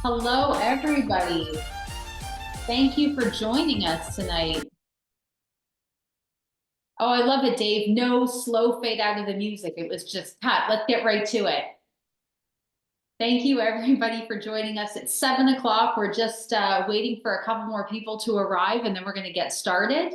Hello, everybody. Thank you for joining us tonight. Oh, I love it, Dave. No slow fade out of the music. It was just cut. Let's get right to it. Thank you, everybody, for joining us. It's 7 o'clock. We're just waiting for a couple more people to arrive, and then we're going to get started.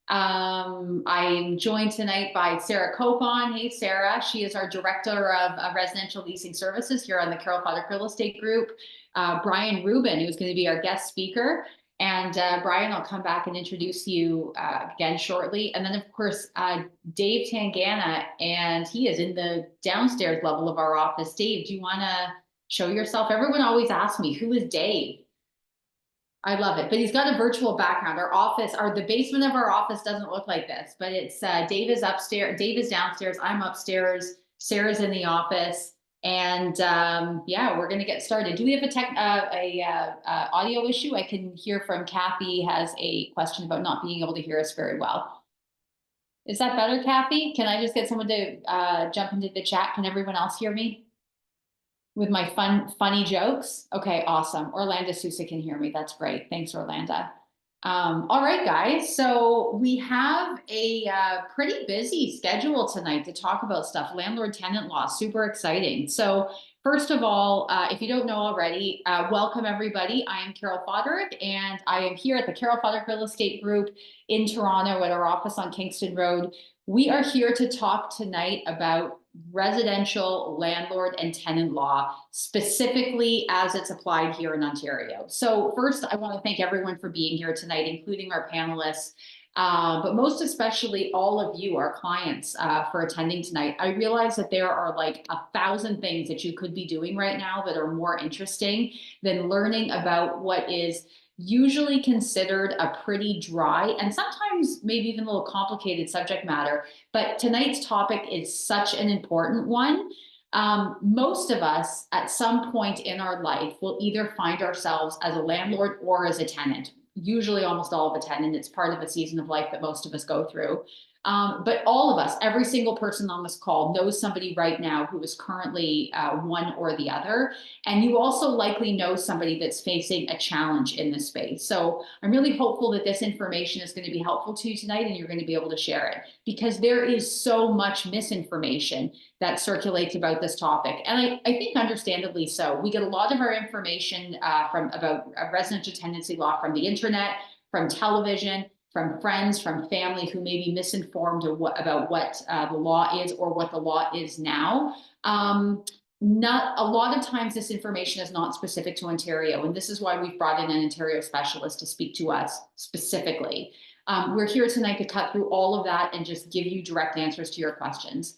I'm joined tonight by Sarah Copon. Hey, Sarah. She is our Director of Residential Leasing Services here on the Carol Potter Real Estate Group. Bryan Rubin, who's going to be our guest speaker. And Bryan, I'll come back and introduce you again shortly. And then, of course, Dave Tangana, and he is in the downstairs level of our office. Dave, do you want to show yourself? Everyone always asks me, who is Dave? I love it, but he's got a virtual background. The basement of our office doesn't look like this, but it's Dave is upstairs, Dave is downstairs, I'm upstairs, Sarah's in the office, and yeah, we're gonna get started. Do we have a audio issue? I can hear from Kathy has a question about not being able to hear us very well. Is that better, Kathy? Can I just get someone to jump into the chat? Can everyone else hear me? With my funny jokes? Okay, awesome. Orlando Sousa can hear me. That's great. Thanks, Orlando. All right, guys. So we have a pretty busy schedule tonight to talk about stuff. Landlord-tenant law, super exciting. So first of all, if you don't know already, welcome everybody. I am Carol Foderick, and I am here at the Carol Foderick Real Estate Group in Toronto at our office on Kingston Road. We are here to talk tonight about residential landlord and tenant law, specifically as it's applied here in Ontario. So first, I want to thank everyone for being here tonight, including our panelists, but most especially all of you, our clients, for attending tonight. I realize that there are like 1,000 things that you could be doing right now that are more interesting than learning about what is usually considered a pretty dry and sometimes maybe even a little complicated subject matter. But tonight's topic is such an important one. Most of us at some point in our life will either find ourselves as a landlord or as a tenant. Usually almost all of a tenant. It's part of a season of life that most of us go through. But all of us, every single person on this call knows somebody right now who is currently one or the other. And you also likely know somebody that's facing a challenge in this space. So I'm really hopeful that this information is going to be helpful to you tonight and you're going to be able to share it, because there is so much misinformation that circulates about this topic. And I think understandably so. We get a lot of our information about residential tenancy law from the internet, from television, from friends, from family who may be misinformed about what the law is or what the law is now. Not a lot of times this information is not specific to Ontario, and this is why we've brought in an Ontario specialist to speak to us specifically. We're here tonight to cut through all of that and just give you direct answers to your questions.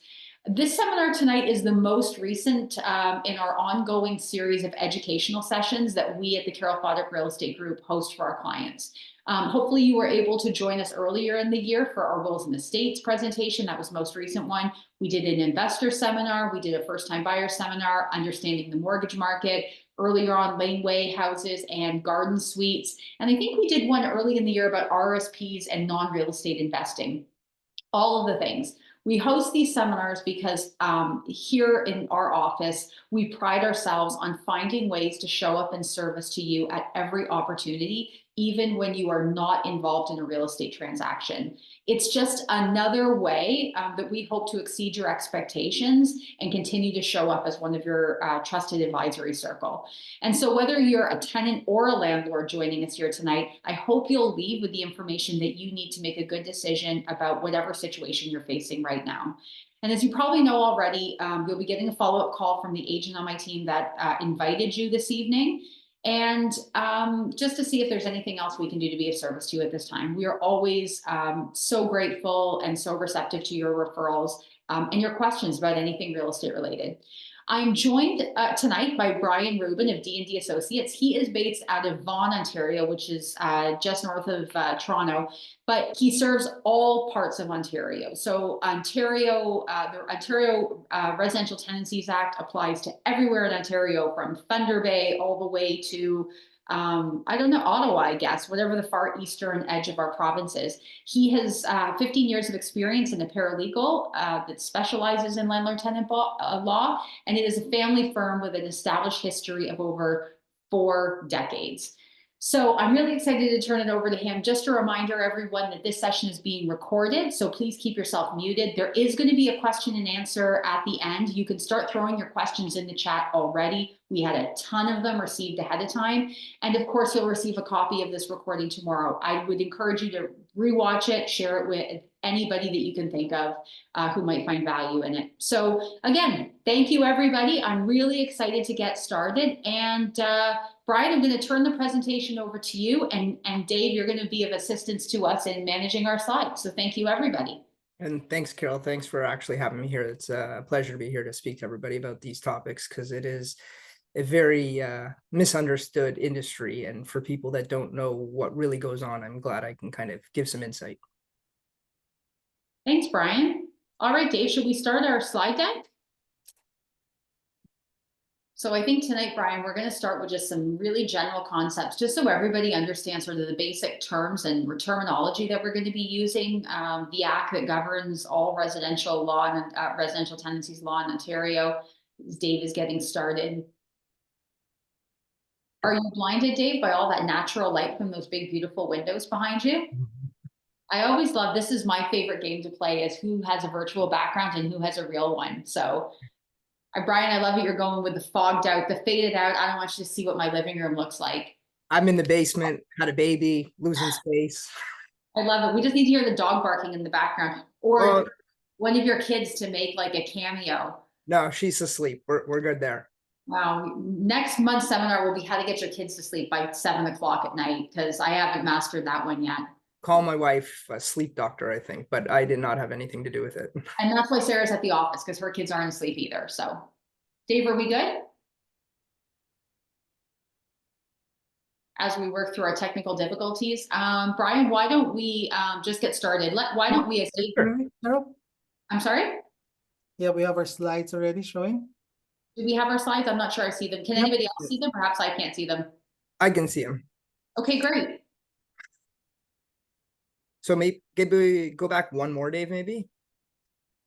This seminar tonight is the most recent in our ongoing series of educational sessions that we at the Carol Foderick Real Estate Group host for our clients. Hopefully you were able to join us earlier in the year for our Wills in the States presentation. That was the most recent one. We did an investor seminar. We did a first-time buyer seminar, understanding the mortgage market. Earlier on, laneway houses and garden suites. And I think we did one early in the year about RSPs and non-real estate investing. All of the things. We host these seminars because here in our office, we pride ourselves on finding ways to show up in service to you at every opportunity, even when you are not involved in a real estate transaction. It's just another way that we hope to exceed your expectations and continue to show up as one of your trusted advisory circle. And so whether you're a tenant or a landlord joining us here tonight, I hope you'll leave with the information that you need to make a good decision about whatever situation you're facing right now. And as you probably know already, you'll be getting a follow-up call from the agent on my team that invited you this evening. And just to see if there's anything else we can do to be of service to you at this time. We are always so grateful and so receptive to your referrals and your questions about anything real estate related. I'm joined tonight by Bryan Rubin of D&D Associates. He is based out of Vaughan, Ontario, which is just north of Toronto, but he serves all parts of Ontario. So the Ontario Residential Tenancies Act applies to everywhere in Ontario, from Thunder Bay all the way to I don't know, Ottawa, I guess, whatever the far eastern edge of our province is. He has 15 years of experience in a paralegal that specializes in landlord tenant law, and it is a family firm with an established history of over for decades. So I'm really excited to turn it over to him. Just a reminder, everyone, that this session is being recorded, so please keep yourself muted. There is going to be a question and answer at the end. You can start throwing your questions in the chat already. We had a ton of them received ahead of time. And of course, you'll receive a copy of this recording tomorrow. I would encourage you to rewatch it, share it with anybody that you can think of who might find value in it. So again, thank you, everybody. I'm really excited to get started. And Bryan, I'm going to turn the presentation over to you. And Dave, you're going to be of assistance to us in managing our slides. So thank you, everybody. And thanks, Carol. Thanks for actually having me here. It's a pleasure to be here to speak to everybody about these topics, because it is a very misunderstood industry. And for people that don't know what really goes on, I'm glad I can kind of give some insight. Thanks, Bryan. All right, Dave, should we start our slide deck? So I think tonight, Bryan, we're going to start with just some really general concepts, just so everybody understands sort of the basic terms and terminology that we're going to be using. The act that governs all residential law and residential tenancies law in Ontario. Dave is getting started. Are you blinded, Dave, by all that natural light from those big, beautiful windows behind you? I always love, this is my favorite game to play, is who has a virtual background and who has a real one. So Bryan, I love that you're going with the fogged out, the faded out. I don't want you to see what my living room looks like. I'm in the basement, had a baby, losing space. I love it. We just need to hear the dog barking in the background, or one of your kids to make like a cameo. No, she's asleep. We're good there. Wow. Next month's seminar will be how to get your kids to sleep by 7 o'clock at night, because I haven't mastered that one yet. Call my wife a sleep doctor, I think, but I did not have anything to do with it. And that's why Sarah's at the office, because her kids aren't asleep either. So, Dave, are we good? As we work through our technical difficulties, Bryan, why don't we just get started? Why don't we? I'm sorry? Yeah, we have our slides already showing. Do we have our slides? I'm not sure I see them. Can anybody else see them? Perhaps I can't see them. I can see them. Okay, great. So maybe go back one more, Dave, maybe.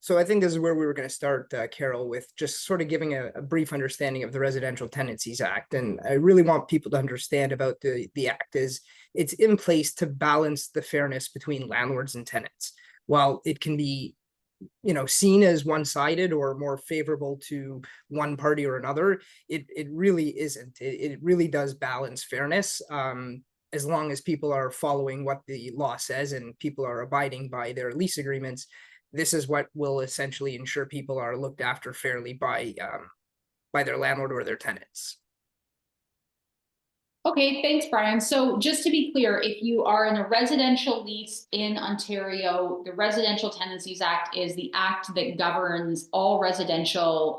So I think this is where we were going to start, Carol, with just sort of giving a brief understanding of the Residential Tenancies Act. And I really want people to understand about the act is it's in place to balance the fairness between landlords and tenants. While it can be, seen as one-sided or more favorable to one party or another, it really isn't. It really does balance fairness. As long as people are following what the law says and people are abiding by their lease agreements, this is what will essentially ensure people are looked after fairly by their landlord or their tenants. Okay, thanks, Bryan. So just to be clear, if you are in a residential lease in Ontario, the Residential Tenancies Act is the act that governs all residential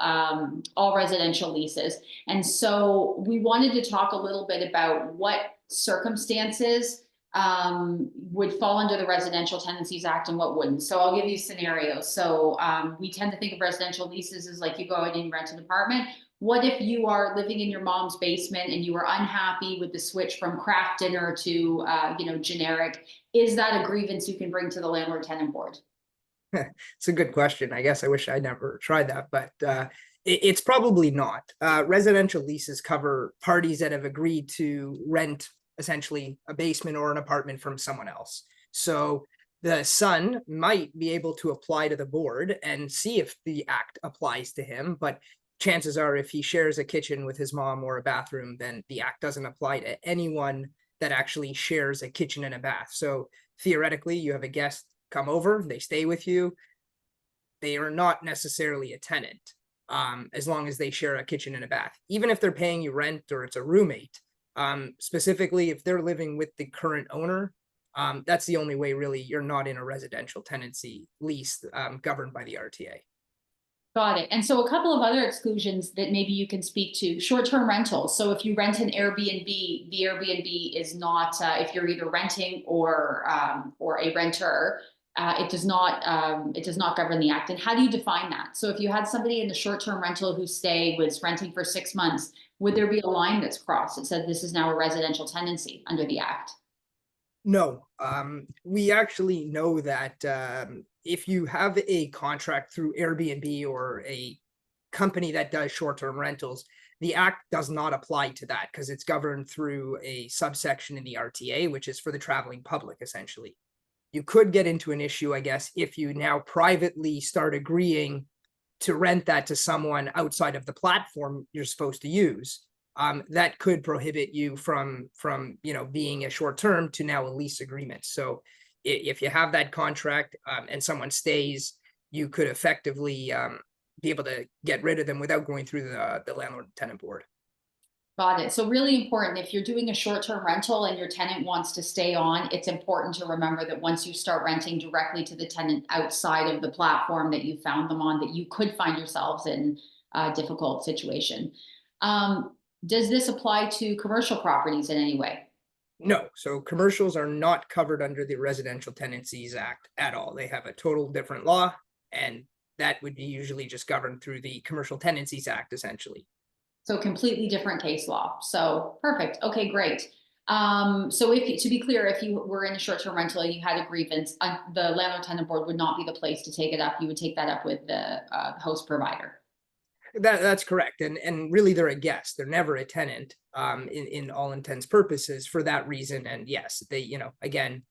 leases. And so we wanted to talk a little bit about what circumstances would fall under the Residential Tenancies Act and what wouldn't. So I'll give you scenarios. So we tend to think of residential leases as like you go out and you rent an apartment. What if you are living in your mom's basement and you were unhappy with the switch from craft dinner to, generic? Is that a grievance you can bring to the Landlord Tenant Board? It's a good question. I guess I wish I never tried that, but it's probably not. Residential leases cover parties that have agreed to rent essentially a basement or an apartment from someone else. So the son might be able to apply to the board and see if the act applies to him, but chances are if he shares a kitchen with his mom or a bathroom, then the act doesn't apply to anyone that actually shares a kitchen and a bath. So theoretically, you have a guest come over, they stay with you, they are not necessarily a tenant, as long as they share a kitchen and a bath. Even if they're paying you rent or it's a roommate, specifically if they're living with the current owner, that's the only way really you're not in a residential tenancy lease governed by the RTA. Got it. And so a couple of other exclusions that maybe you can speak to: short-term rentals. So if you rent an Airbnb, the Airbnb is not, if you're either renting or a renter, it does not govern the act. And how do you define that? So if you had somebody in the short-term rental whose stay was renting for 6 months, would there be a line that's crossed that said this is now a residential tenancy under the act? No, we actually know that if you have a contract through Airbnb or a company that does short-term rentals, the act does not apply to that because it's governed through a subsection in the RTA, which is for the traveling public, essentially. You could get into an issue, I guess, if you now privately start agreeing to rent that to someone outside of the platform you're supposed to use. That could prohibit you from being a short term to now a lease agreement. So if you have that contract and someone stays, you could effectively be able to get rid of them without going through the landlord and tenant board. Got it. So really important, if you're doing a short-term rental and your tenant wants to stay on, it's important to remember that once you start renting directly to the tenant outside of the platform that you found them on, that you could find yourselves in a difficult situation. Does this apply to commercial properties in any way? No, so commercials are not covered under the Residential Tenancies Act at all. They have a total different law, and that would be usually just governed through the Commercial Tenancies Act, essentially. So completely different case law. So perfect. Okay, great. So to be clear, if you were in a short-term rental and you had a grievance, the landlord tenant board would not be the place to take it up. You would take that up with the host provider. That's correct. And really they're a guest. They're never a tenant in all intents purposes for that reason. And yes, they, again,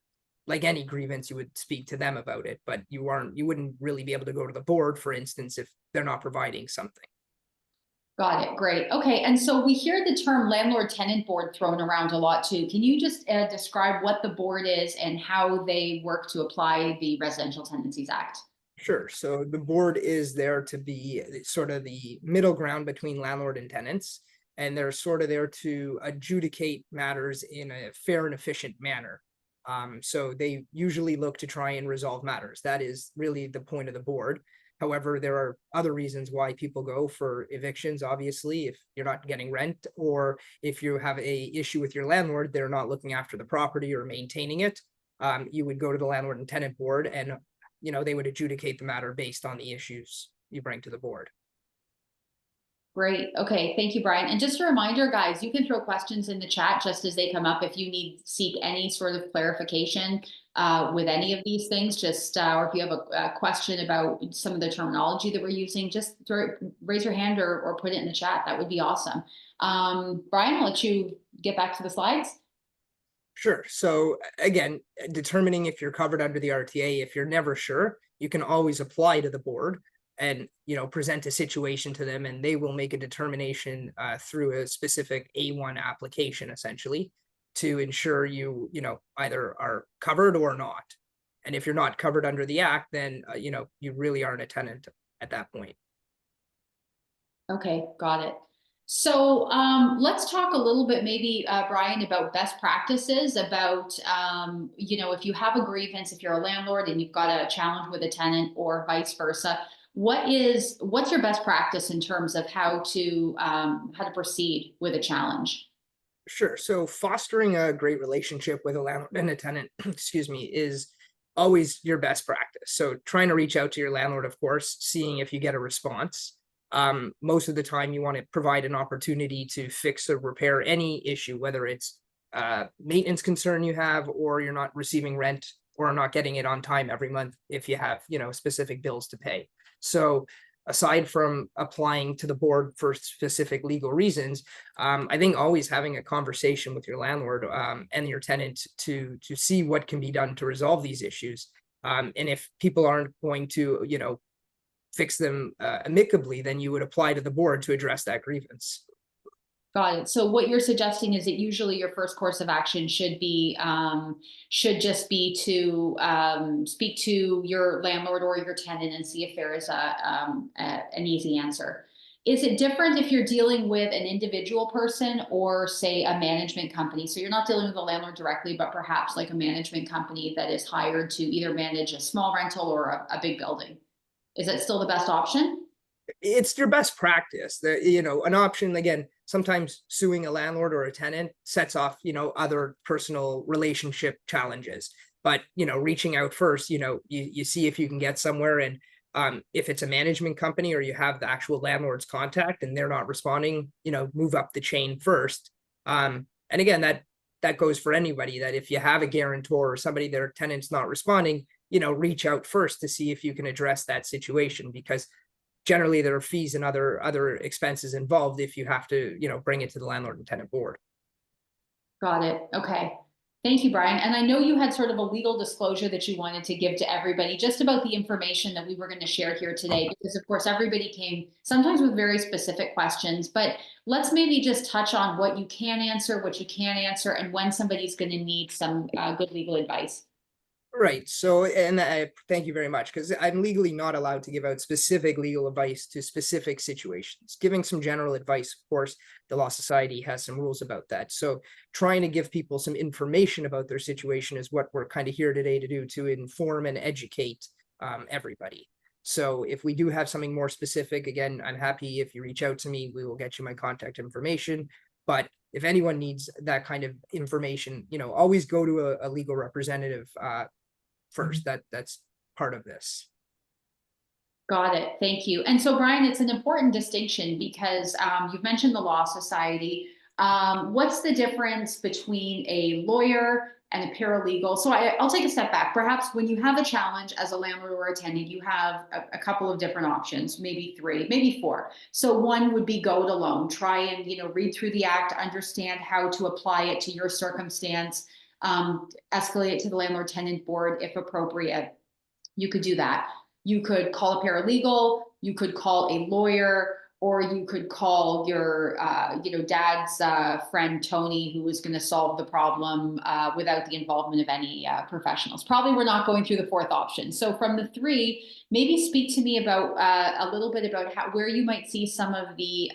like any grievance, you would speak to them about it, but you wouldn't really be able to go to the board, for instance, if they're not providing something. Got it. Great. Okay. And so we hear the term landlord tenant board thrown around a lot too. Can you just describe what the board is and how they work to apply the Residential Tenancies Act? Sure. So the board is there to be sort of the middle ground between landlord and tenants, and they're sort of there to adjudicate matters in a fair and efficient manner. So they usually look to try and resolve matters. That is really the point of the board. However, there are other reasons why people go for evictions. Obviously, if you're not getting rent, or if you have a issue with your landlord, they're not looking after the property or maintaining it. You would go to the landlord and tenant board, and they would adjudicate the matter based on the issues you bring to the board. Great. Okay. Thank you, Bryan. And just a reminder, guys, you can throw questions in the chat just as they come up. If you seek any sort of clarification with any of these things, just or if you have a question about some of the terminology that we're using, just raise your hand or put it in the chat. That would be awesome. Bryan, I'll let you get back to the slides. Sure. So again, determining if you're covered under the RTA, if you're never sure, you can always apply to the board and present a situation to them, and they will make a determination through a specific A1 application, essentially, to ensure you either are covered or not. And if you're not covered under the act, then you really aren't a tenant at that point. Okay, got it. So let's talk a little bit, maybe, Bryan, about best practices, about, if you have a grievance, if you're a landlord and you've got a challenge with a tenant or vice versa, what's your best practice in terms of how to proceed with a challenge? Sure. So fostering a great relationship with a landlord and a tenant, excuse me, is always your best practice. So trying to reach out to your landlord, of course, seeing if you get a response. Most of the time you want to provide an opportunity to fix or repair any issue, whether it's maintenance concern you have, or you're not receiving rent or not getting it on time every month if you have, specific bills to pay. So aside from applying to the board for specific legal reasons, I think always having a conversation with your landlord and your tenant to see what can be done to resolve these issues. And if people aren't going to, fix them amicably, then you would apply to the board to address that grievance. Got it. So what you're suggesting is that usually your first course of action should just be to speak to your landlord or your tenant and see if there is an easy answer. Is it different if you're dealing with an individual person or, say, a management company? So you're not dealing with the landlord directly, but perhaps like a management company that is hired to either manage a small rental or a big building. Is that still the best option? It's your best practice. An option, again, sometimes suing a landlord or a tenant sets off, other personal relationship challenges. But, reaching out first, you see if you can get somewhere. And if it's a management company or you have the actual landlord's contact and they're not responding, move up the chain first. And again, that goes for anybody, that if you have a guarantor or somebody, their tenant's not responding, reach out first to see if you can address that situation, because generally there are fees and other expenses involved if you have to, bring it to the landlord and tenant board. Got it. Okay. Thank you, Bryan. And I know you had sort of a legal disclosure that you wanted to give to everybody just about the information that we were going to share here today, because of course everybody came sometimes with very specific questions, but let's maybe just touch on what you can answer, what you can't answer, and when somebody's going to need some good legal advice. Right. So, and I thank you very much, because I'm legally not allowed to give out specific legal advice to specific situations. Giving some general advice, of course, the Law Society has some rules about that. So trying to give people some information about their situation is what we're kind of here today to do, to inform and educate everybody. So if we do have something more specific, again, I'm happy if you reach out to me, we will get you my contact information. But if anyone needs that kind of information, always go to a legal representative first. That's part of this. Got it. Thank you. And so, Bryan, it's an important distinction because you've mentioned the Law Society. What's the difference between a lawyer and a paralegal? So I'll take a step back. Perhaps when you have a challenge as a landlord or a tenant, you have a couple of different options, maybe 3, maybe 4. So one would be go it alone. Try and read through the act, understand how to apply it to your circumstance. Escalate it to the Landlord Tenant Board if appropriate. You could do that. You could call a paralegal, you could call a lawyer, or you could call your dad's friend Tony, who was going to solve the problem without the involvement of any professionals. Probably we're not going through the 4th option. So from the 3, maybe speak to me about a little bit about where you might see some of the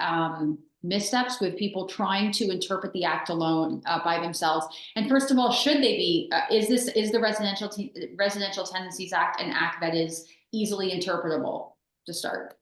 missteps with people trying to interpret the act alone by themselves. And first of all, should they be, is the Residential Tenancies Act an act that is easily interpretable to start?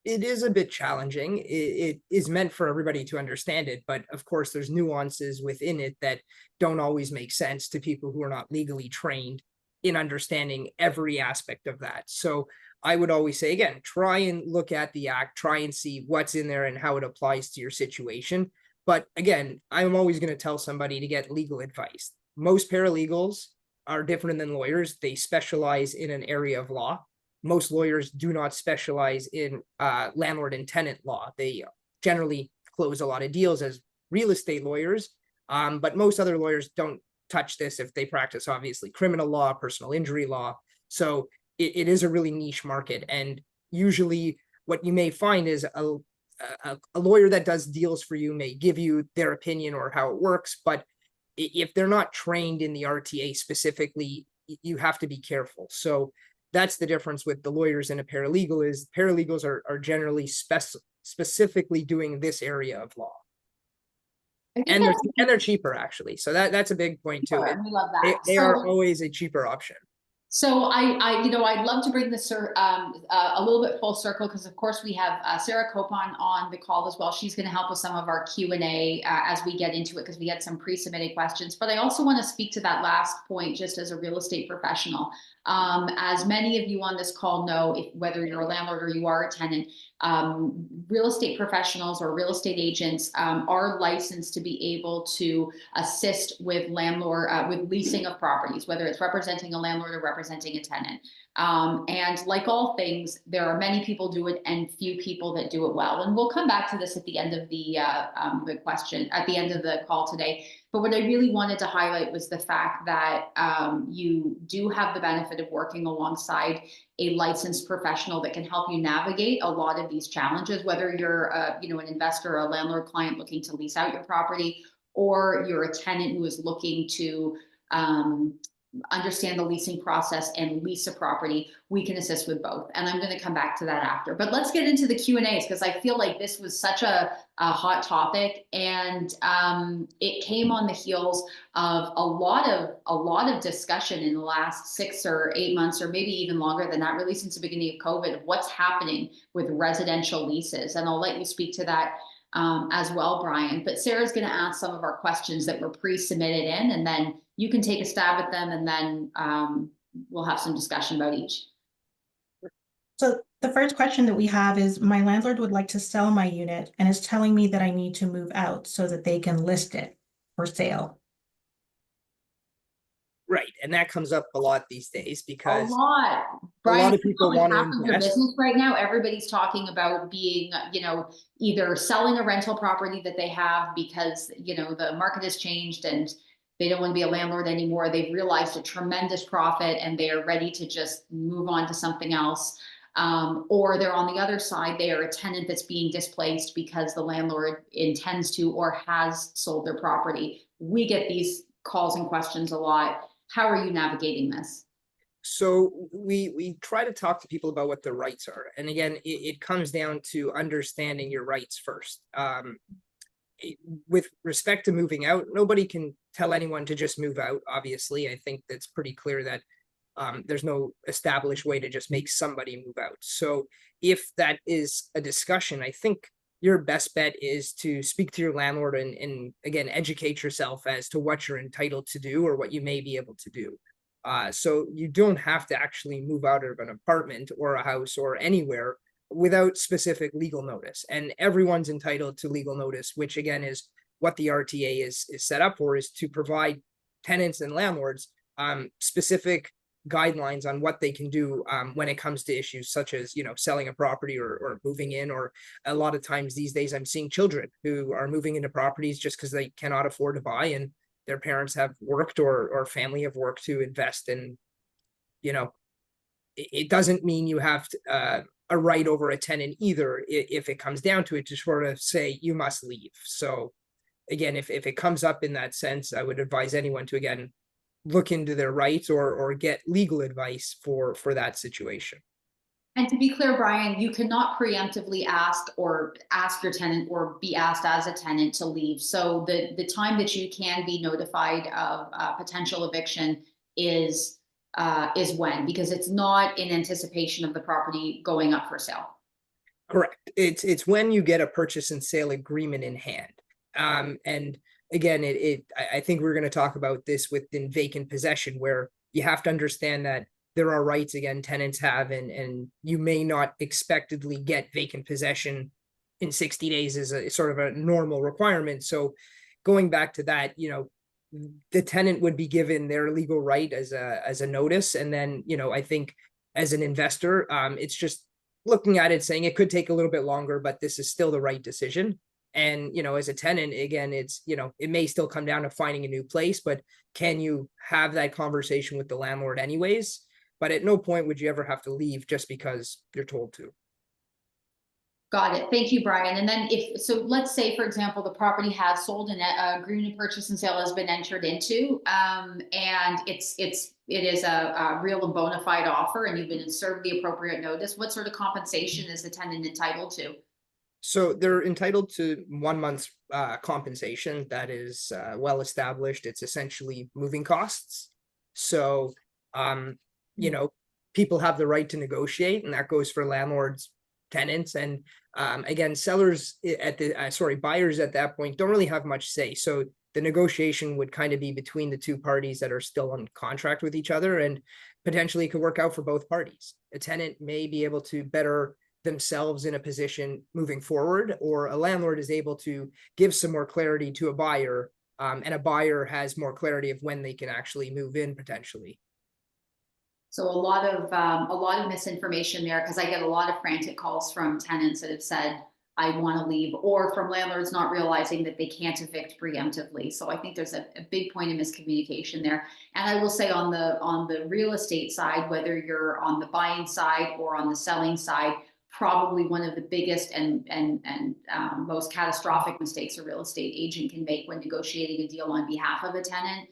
It is a bit challenging. It is meant for everybody to understand it, but of course there's nuances within it that don't always make sense to people who are not legally trained in understanding every aspect of that. So I would always say, again, try and look at the act, try and see what's in there and how it applies to your situation. But again, I'm always going to tell somebody to get legal advice. Most paralegals are different than lawyers. They specialize in an area of law. Most lawyers do not specialize in landlord and tenant law. They generally close a lot of deals as real estate lawyers, but most other lawyers don't touch this if they practice, obviously, criminal law, personal injury law. So it is a really niche market. And usually what you may find is a lawyer that does deals for you may give you their opinion or how it works, but if they're not trained in the RTA specifically, you have to be careful. So that's the difference with the lawyers and a paralegal, is paralegals are generally specifically doing this area of law. And they're cheaper, actually. So that's a big point too. We love that. They are always a cheaper option. So I'd love to bring this a little bit full circle, because of course we have Sarah Copon on the call as well. She's going to help with some of our Q&A as we get into it, because we had some pre-submitted questions. But I also want to speak to that last point just as a real estate professional. As many of you on this call know, whether you're a landlord or you are a tenant, real estate professionals or real estate agents are licensed to be able to assist with with leasing of properties, whether it's representing a landlord or representing a tenant. And like all things, there are many people do it and few people that do it well. And we'll come back to this at the end of the question, at the end of the call today. But what I really wanted to highlight was the fact that you do have the benefit of working alongside a licensed professional that can help you navigate a lot of these challenges, whether you're an investor or a landlord client looking to lease out your property, or you're a tenant who is looking to understand the leasing process and lease a property. We can assist with both. And I'm going to come back to that after. But let's get into the Q&As, because I feel like this was such a hot topic, and it came on the heels of a lot of discussion in the last 6 or 8 months, or maybe even longer than that, really since the beginning of COVID, of what's happening with residential leases. And I'll let you speak to that as well, Bryan. But Sarah's going to ask some of our questions that were pre-submitted in, and then you can take a stab at them, and then we'll have some discussion about each. So the first question that we have is, my landlord would like to sell my unit and is telling me that I need to move out so that they can list it for sale. Right, and that comes up a lot these days A because lot. a Brian, lot of you know, people like want to half of your invest. business right now, everybody's talking about being, you know, either selling a rental property that they have because, you know, the market has changed and they don't want to be a landlord anymore. They've realized a tremendous profit and they are ready to just move on to something else. Or they're on the other side, they are a tenant that's being displaced because the landlord intends to or has sold their property. We get these calls and questions a lot. How are you navigating this? So we try to talk to people about what their rights are, and again, it comes down to understanding your rights first. With respect to moving out, nobody can tell anyone to just move out. Obviously, I think that's pretty clear that there's no established way to just make somebody move out. So if that is a discussion, I think your best bet is to speak to your landlord and again, educate yourself as to what you're entitled to do or what you may be able to do. So you don't have to actually move out of an apartment or a house or anywhere without specific legal notice. And everyone's entitled to legal notice, which again is what the RTA is set up for, is to provide tenants and landlords specific guidelines on what they can do when it comes to issues such as, you know, selling a property or moving in, or a lot of times these days I'm seeing children who are moving into properties just because they cannot afford to buy and their parents have worked or family have worked to invest in, you know, it doesn't mean you have a right over a tenant either, if it comes down to it, to sort of say you must leave. So again, if it comes up in that sense, I would advise anyone to again look into their rights or get legal advice for that situation. And to be clear, Brian, you cannot preemptively ask your tenant or be asked as a tenant to leave. So the time that you can be notified of potential eviction is when, because it's not in anticipation of the property going up for sale. Correct. It's when you get a purchase and sale agreement in hand. And again, I think we're going to talk about this within vacant possession, where you have to understand that there are rights, again, tenants have, and you may not expectedly get vacant possession in 60 days is a sort of a normal requirement. So going back to that, you know, the tenant would be given their legal right as a notice. And then, you know, I think as an investor, it's just looking at it saying it could take a little bit longer, but this is still the right decision. And, you know, as a tenant, again, it's, you know, it may still come down to finding a new place, but can you have that conversation with the landlord anyways? But at no point would you ever have to leave just because you're told to. Got it. Thank you, Brian. And then let's say, for example, the property has sold and agreement of purchase and sale has been entered into, and it is a real and bona fide offer, and you've been served the appropriate notice. What sort of compensation is the tenant entitled to? So they're entitled to 1 month's compensation that is well established. It's essentially moving costs. So, you know, people have the right to negotiate, and that goes for landlords, tenants, and again, sellers at the buyers at that point don't really have much say. So the negotiation would kind of be between the two parties that are still on contract with each other, and potentially it could work out for both parties. A tenant may be able to better themselves in a position moving forward, or a landlord is able to give some more clarity to a buyer, and a buyer has more clarity of when they can actually move in potentially. So a lot of misinformation there, because I get a lot of frantic calls from tenants that have said, I want to leave, or from landlords not realizing that they can't evict preemptively. So I think there's a big point of miscommunication there. And I will say on the real estate side, whether you're on the buying side or on the selling side, probably one of the biggest and most catastrophic mistakes a real estate agent can make when negotiating a deal on behalf of a tenant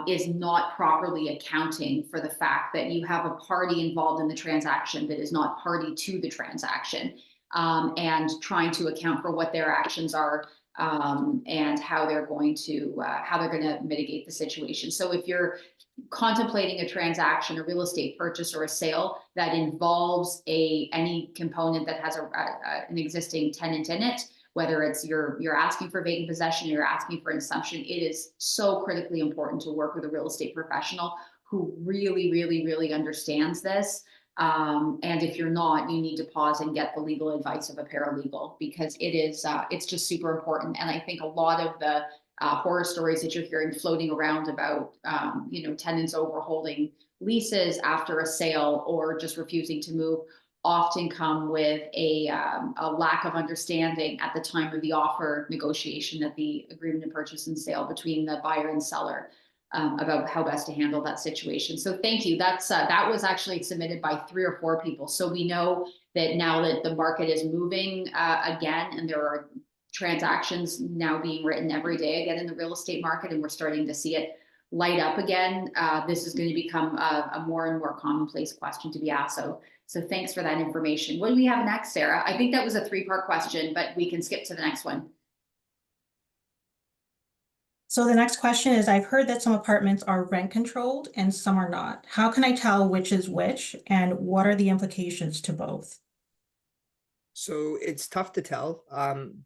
is not properly accounting for the fact that you have a party involved in the transaction that is not party to the transaction, and trying to account for what their actions are, and how they're going to mitigate the situation. So if you're contemplating a transaction, a real estate purchase or a sale that involves any component that has an existing tenant in it, whether it's you're asking for vacant possession or you're asking for an assumption, it is so critically important to work with a real estate professional who really, really, really understands this. And if you're not, you need to pause and get the legal advice of a paralegal, because it's just super important. And I think a lot of horror stories that you're hearing floating around about, tenants overholding leases after a sale or just refusing to move often come with a lack of understanding at the time of the offer negotiation, at the agreement of purchase and sale between the buyer and seller, about how best to handle that situation. So thank you. That was actually submitted by 3 or 4 people. So we know that now that the market is moving again, and there are transactions now being written every day again in the real estate market, and we're starting to see it light up again. This is going to become a more and more commonplace question to be asked. So thanks for that information. What do we have next, Sarah? I think that was a 3-part question, but we can skip to the next one. So the next question is, I've heard that some apartments are rent controlled and some are not. How can I tell which is which, and what are the implications to both? So it's tough to tell.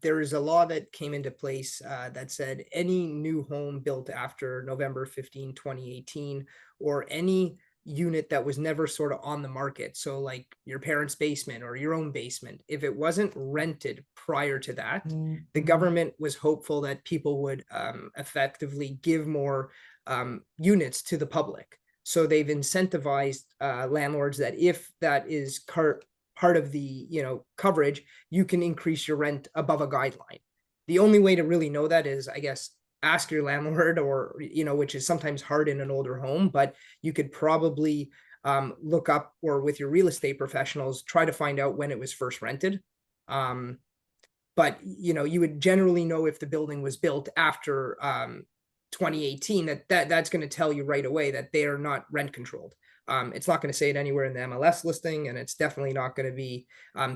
There is a law that came into place that said any new home built after November 15, 2018, or any unit that was never sort of on the market, so like your parents' basement or your own basement, if it wasn't rented prior to that, the government was hopeful that people would effectively give more units to the public. So they've incentivized landlords that if that is part of the coverage, you can increase your rent above a guideline. The only way to really know that is, I guess, ask your landlord, or which is sometimes hard in an older home, but you could probably look up, or with your real estate professionals, try to find out when it was first rented. But you would generally know if the building was built after 2018, that's going to tell you right away that they are not rent controlled. It's not going to say it anywhere in the MLS listing, and it's definitely not going to be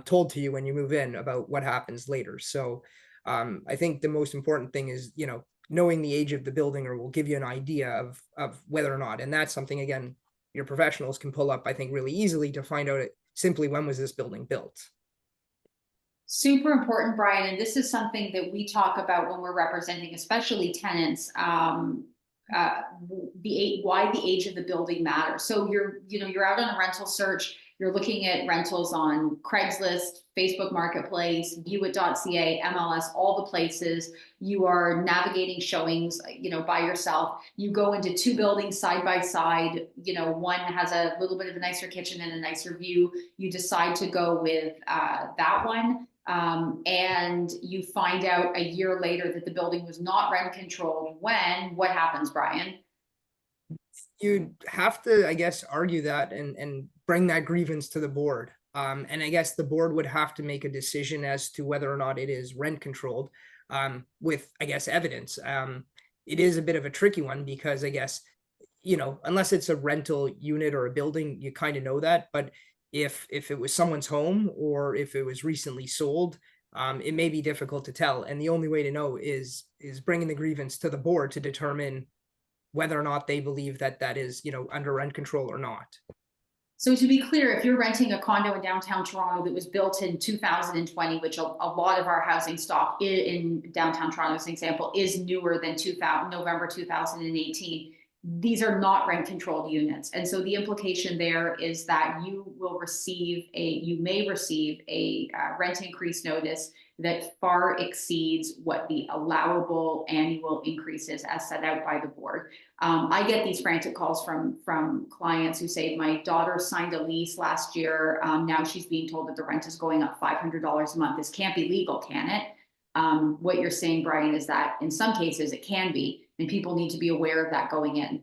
told to you when you move in about what happens later. So I think the most important thing is, knowing the age of the building, or will give you an idea of whether or not. And that's something, again, your professionals can pull up, I think, really easily to find out simply when was this building built. Super important, Brian. And this is something that we talk about when we're representing, especially tenants, why the age of the building matters. So you're out on a rental search, you're looking at rentals on Craigslist, Facebook Marketplace, viewit.ca, MLS, all the places. You are navigating showings, by yourself. You go into 2 buildings side by side. One has a little bit of a nicer kitchen and a nicer view. You decide to go with that one. And you find out a year later that the building was not rent controlled. What happens, Brian? You'd have to, I guess, argue that and bring that grievance to the board. And I guess the board would have to make a decision as to whether or not it is rent controlled, with, I guess, evidence. It is a bit of a tricky one because, I guess, unless it's a rental unit or a building, you kind of know that. But if it was someone's home, or if it was recently sold, it may be difficult to tell. And the only way to know is bringing the grievance to the board to determine whether or not they believe that is, under rent control or not. So to be clear, if you're renting a condo in downtown Toronto that was built in 2020, which a lot of our housing stock in downtown Toronto, as an example, is newer than November 2018, these are not rent controlled units. And so the implication there is that you may receive a rent increase notice that far exceeds what the allowable annual increase is as set out by the board. I get these frantic calls from clients who say, my daughter signed a lease last year. Now she's being told that the rent is going up $500 a month. This can't be legal, can it? What you're saying, Brian, is that in some cases it can be, and people need to be aware of that going in.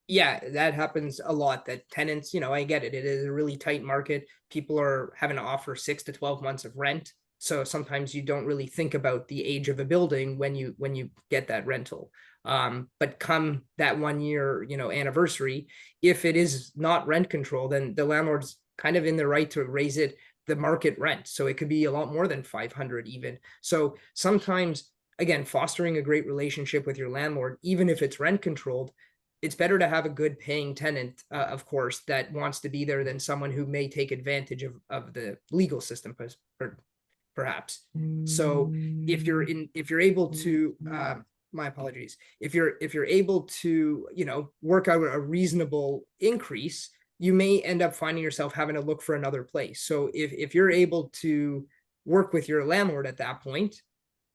Yeah, that happens a lot, that tenants, I get it. It is a really tight market. People are having to offer 6 to 12 months of rent. So sometimes you don't really think about the age of a building when you get that rental. But come that 1 year, anniversary, if it is not rent control, then the landlord's kind of in the right to raise it the market rent. So it could be a lot more than 500 even. So sometimes, again, fostering a great relationship with your landlord, even if it's rent controlled, it's better to have a good paying tenant, of course, that wants to be there than someone who may take advantage of the legal system, perhaps. So if you're able to, my apologies, if you're able to, work out a reasonable increase, you may end up finding yourself having to look for another place. So if you're able to work with your landlord at that point,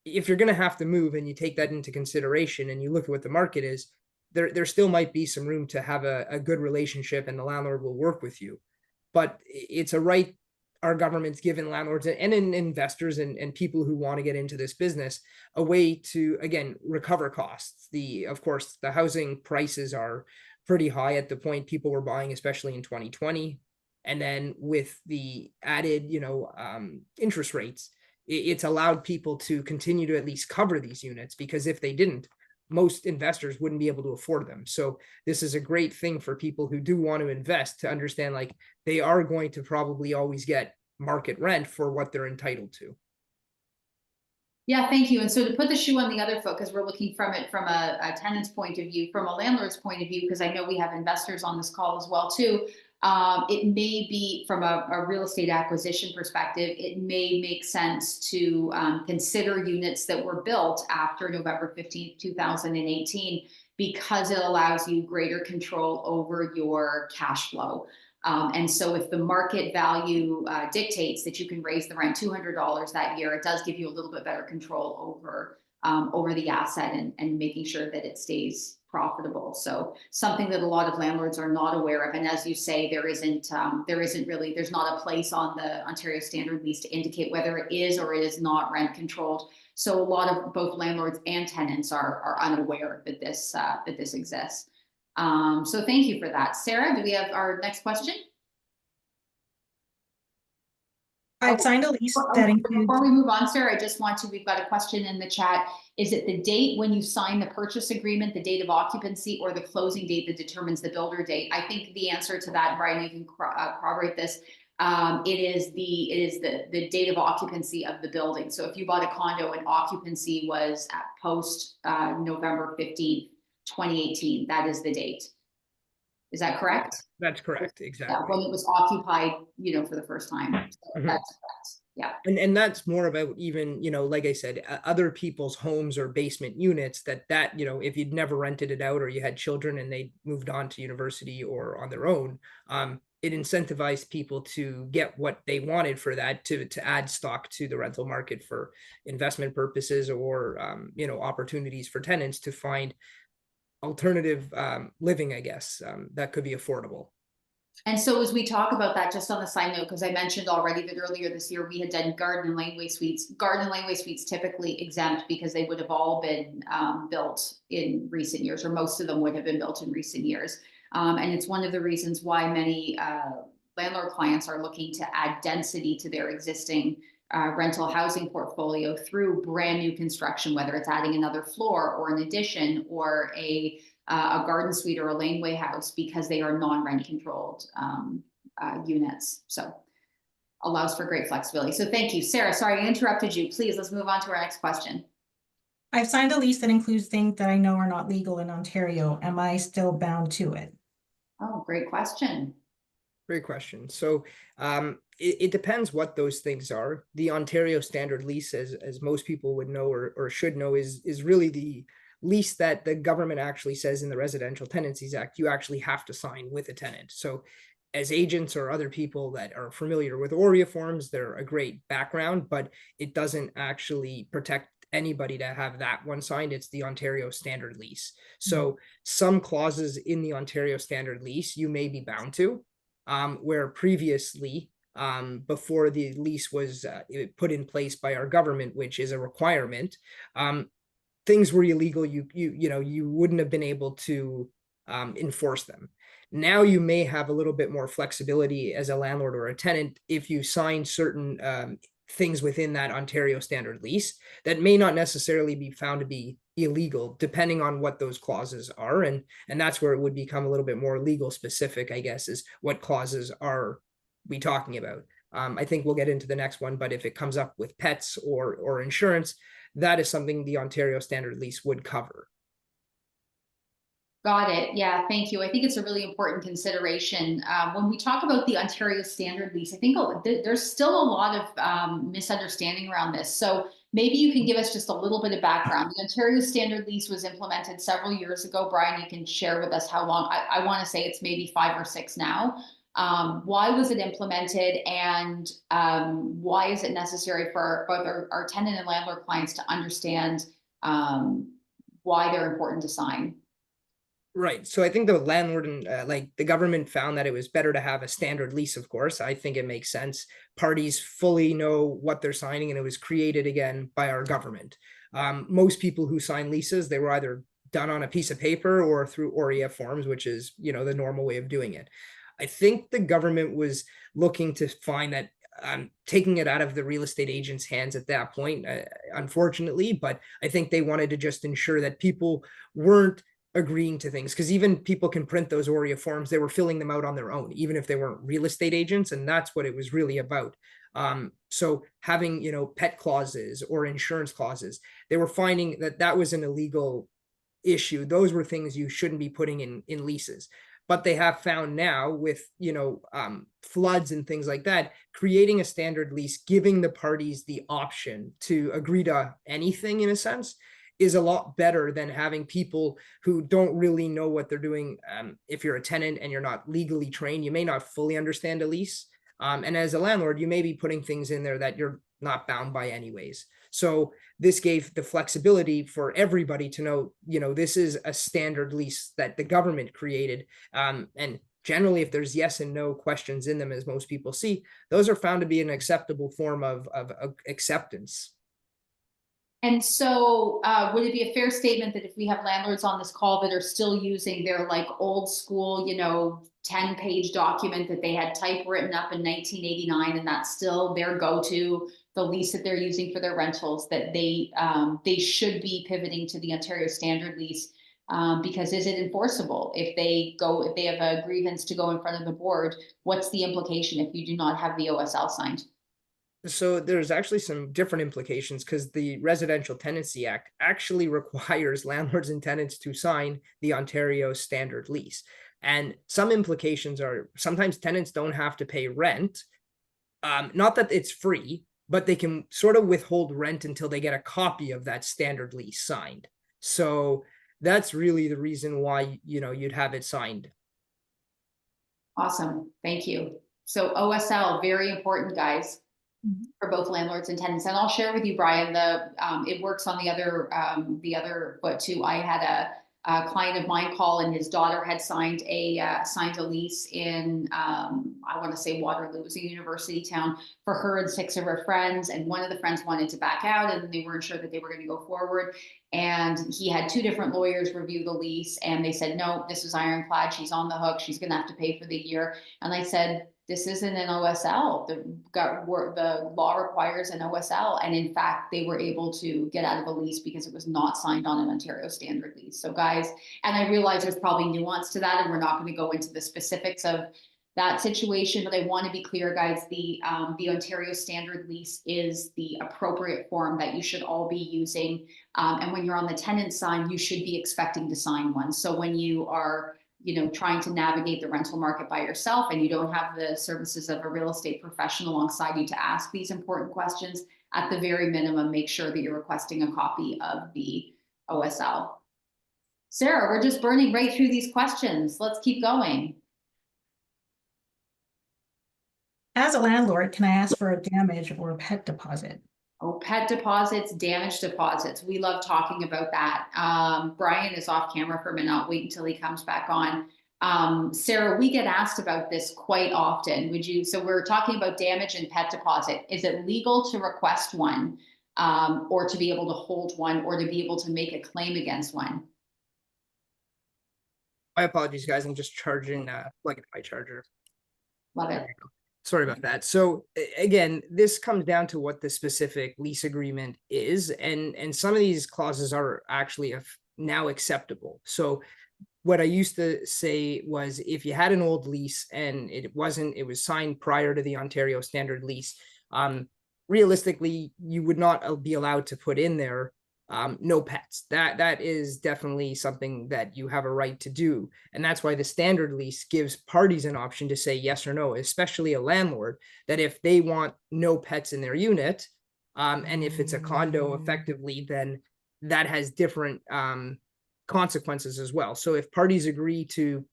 if you're going to have to move and you take that into consideration and you look at what the market is, there still might be some room to have a good relationship and the landlord will work with you. But it's a right our government's given landlords and investors and people who want to get into this business a way to, again, recover costs. Of course, the housing prices are pretty high at the point people were buying, especially in 2020. And then with the added, interest rates, it's allowed people to continue to at least cover these units, because if they didn't, most investors wouldn't be able to afford them. So this is a great thing for people who do want to invest, to understand like they are going to probably always get market rent for what they're entitled to. Yeah, thank you. And so to put the shoe on the other foot, because we're looking from it from a tenant's point of view, from a landlord's point of view, because I know we have investors on this call as well too. It may be from a real estate acquisition perspective, it may make sense to consider units that were built after November 15th, 2018, because it allows you greater control over your cash flow. And so if the market value dictates that you can raise the rent $200 that year, it does give you a little bit better control over the asset and making sure that it stays profitable. So something that a lot of landlords are not aware of. And as you say, there's not a place on the Ontario Standard Lease to indicate whether it is or it is not rent controlled. So a lot of both landlords and tenants are unaware that this exists. So thank you for that. Sarah, do we have our next question? I've signed a lease that includes. Before we move on, Sarah, we've got a question in the chat. Is it the date when you sign the purchase agreement, the date of occupancy, or the closing date that determines the builder date? I think the answer to that, Bryan, you can corroborate this. It is the date of occupancy of the building. So if you bought a condo and occupancy was at post November 15th, 2018, that is the date. Is that correct? That's correct. Exactly. Yeah, when it was occupied, for the first time. So that's correct. Yeah. And that's more about even, like I said, other people's homes or basement units that, if you'd never rented it out or you had children and they moved on to university or on their own, it incentivized people to get what they wanted for that, to add stock to the rental market for investment purposes, or, opportunities for tenants to find alternative living, I guess, that could be affordable. And so as we talk about that, just on the side note, because I mentioned already that earlier this year we had done garden and laneway suites. Garden and laneway suites typically exempt because they would have all been built in recent years, or most of them would have been built in recent years. And it's one of the reasons why many landlord clients are looking to add density to their existing rental housing portfolio through brand new construction, whether it's adding another floor or an addition or a garden suite or a laneway house, because they are non-rent controlled units. So allows for great flexibility. So thank you. Sarah, sorry I interrupted you. Please, let's move on to our next question. I've signed a lease that includes things that I know are not legal in Ontario. Am I still bound to it? Oh, great question. Great question. So it depends what those things are. The Ontario Standard Lease, as most people would know or should know, is really the lease that the government actually says in the Residential Tenancies Act you actually have to sign with a tenant. So as agents or other people that are familiar with OREA forms, they're a great background, but it doesn't actually protect anybody to have that one signed. It's the Ontario Standard Lease. So some clauses in the Ontario Standard Lease you may be bound to, where previously, before the lease was put in place by our government, which is a requirement, things were illegal. You wouldn't have been able to enforce them. Now you may have a little bit more flexibility as a landlord or a tenant if you sign certain things within that Ontario Standard Lease that may not necessarily be found to be illegal, depending on what those clauses are. And that's where it would become a little bit more legal specific, I guess, is what clauses are we talking about. I think we'll get into the next one, but if it comes up with pets or insurance, that is something the Ontario Standard Lease would cover. Got it. Yeah, thank you. I think it's a really important consideration. When we talk about the Ontario Standard Lease, I think there's still a lot of misunderstanding around this. So maybe you can give us just a little bit of background. The Ontario Standard Lease was implemented several years ago. Bryan, you can share with us how long. I want to say it's maybe 5 or 6 now. Why was it implemented, and why is it necessary for both our tenant and landlord clients to understand why they're important to sign? Right. So I think the landlord and like the government found that it was better to have a standard lease, of course. I think it makes sense. Parties fully know what they're signing, and it was created again by our government. Most people who sign leases, they were either done on a piece of paper or through ORIA forms, which is, the normal way of doing it. I think the government was looking to find that taking it out of the real estate agent's hands at that point, unfortunately, but I think they wanted to just ensure that people weren't agreeing to things, because even people can print those ORIA forms. They were filling them out on their own, even if they weren't real estate agents, and that's what it was really about. So having, pet clauses or insurance clauses, they were finding that that was an illegal issue. Those were things you shouldn't be putting in leases. But they have found now with, floods and things like that, creating a standard lease, giving the parties the option to agree to anything in a sense, is a lot better than having people who don't really know what they're doing. If you're a tenant and you're not legally trained, you may not fully understand a lease. And as a landlord, you may be putting things in there that you're not bound by anyways. So this gave the flexibility for everybody to know, this is a standard lease that the government created. And generally, if there's yes and no questions in them, as most people see, those are found to be an acceptable form of acceptance. And so would it be a fair statement that if we have landlords on this call that are still using their like old school, 10-page document that they had typewritten up in 1989, and that's still their go-to, the lease that they're using for their rentals, that they should be pivoting to the Ontario standard lease, because is it enforceable? If they have a grievance to go in front of the board, what's the implication if you do not have the OSL signed? So there's actually some different implications, because the Residential Tenancy Act actually requires landlords and tenants to sign the Ontario standard lease. And some implications are sometimes tenants don't have to pay rent. Not that it's free, but they can sort of withhold rent until they get a copy of that standard lease signed. So that's really the reason why, you'd have it signed. Awesome. Thank you. So OSL, very important, guys, for both landlords and tenants. And I'll share with you, Bryan, it works on the other foot too. I had a client of mine call, and his daughter had signed a lease in, I want to say Waterloo, it was a university town, for her and 6 of her friends. And one of the friends wanted to back out, and they weren't sure that they were going to go forward. And he had 2 different lawyers review the lease, and they said, no, this is ironclad. She's on the hook. She's going to have to pay for the year. And I said, this isn't an OSL. The law requires an OSL. And in fact, they were able to get out of a lease because it was not signed on an Ontario standard lease. So guys, and I realize there's probably nuance to that, and we're not going to go into the specifics of that situation, but I want to be clear, guys, the Ontario standard lease is the appropriate form that you should all be using. And when you're on the tenant side, you should be expecting to sign one. So when you are trying to navigate the rental market by yourself, and you don't have the services of a real estate professional alongside you to ask these important questions, at the very minimum, make sure that you're requesting a copy of the OSL. Sarah, we're just burning right through these questions. Let's keep going. As a landlord, can I ask for a damage or a pet deposit? Oh, pet deposits, damage deposits. We love talking about that. Bryan is off camera for a minute. I'll wait until he comes back on. Sarah, we get asked about this quite often. So we're talking about damage and pet deposit. Is it legal to request one, or to be able to hold one, or to be able to make a claim against one? My apologies, guys. I'm just charging like my charger. Love it. Sorry about that. So again, this comes down to what the specific lease agreement is, and some of these clauses are actually now acceptable. So what I used to say was, if you had an old lease and it was signed prior to the Ontario standard lease, realistically, you would not be allowed to put in there no pets. That is definitely something that you have a right to do. And that's why the standard lease gives parties an option to say yes or no, especially a landlord, that if they want no pets in their unit, and if it's a condo effectively, then that has different consequences as well. So if parties agree to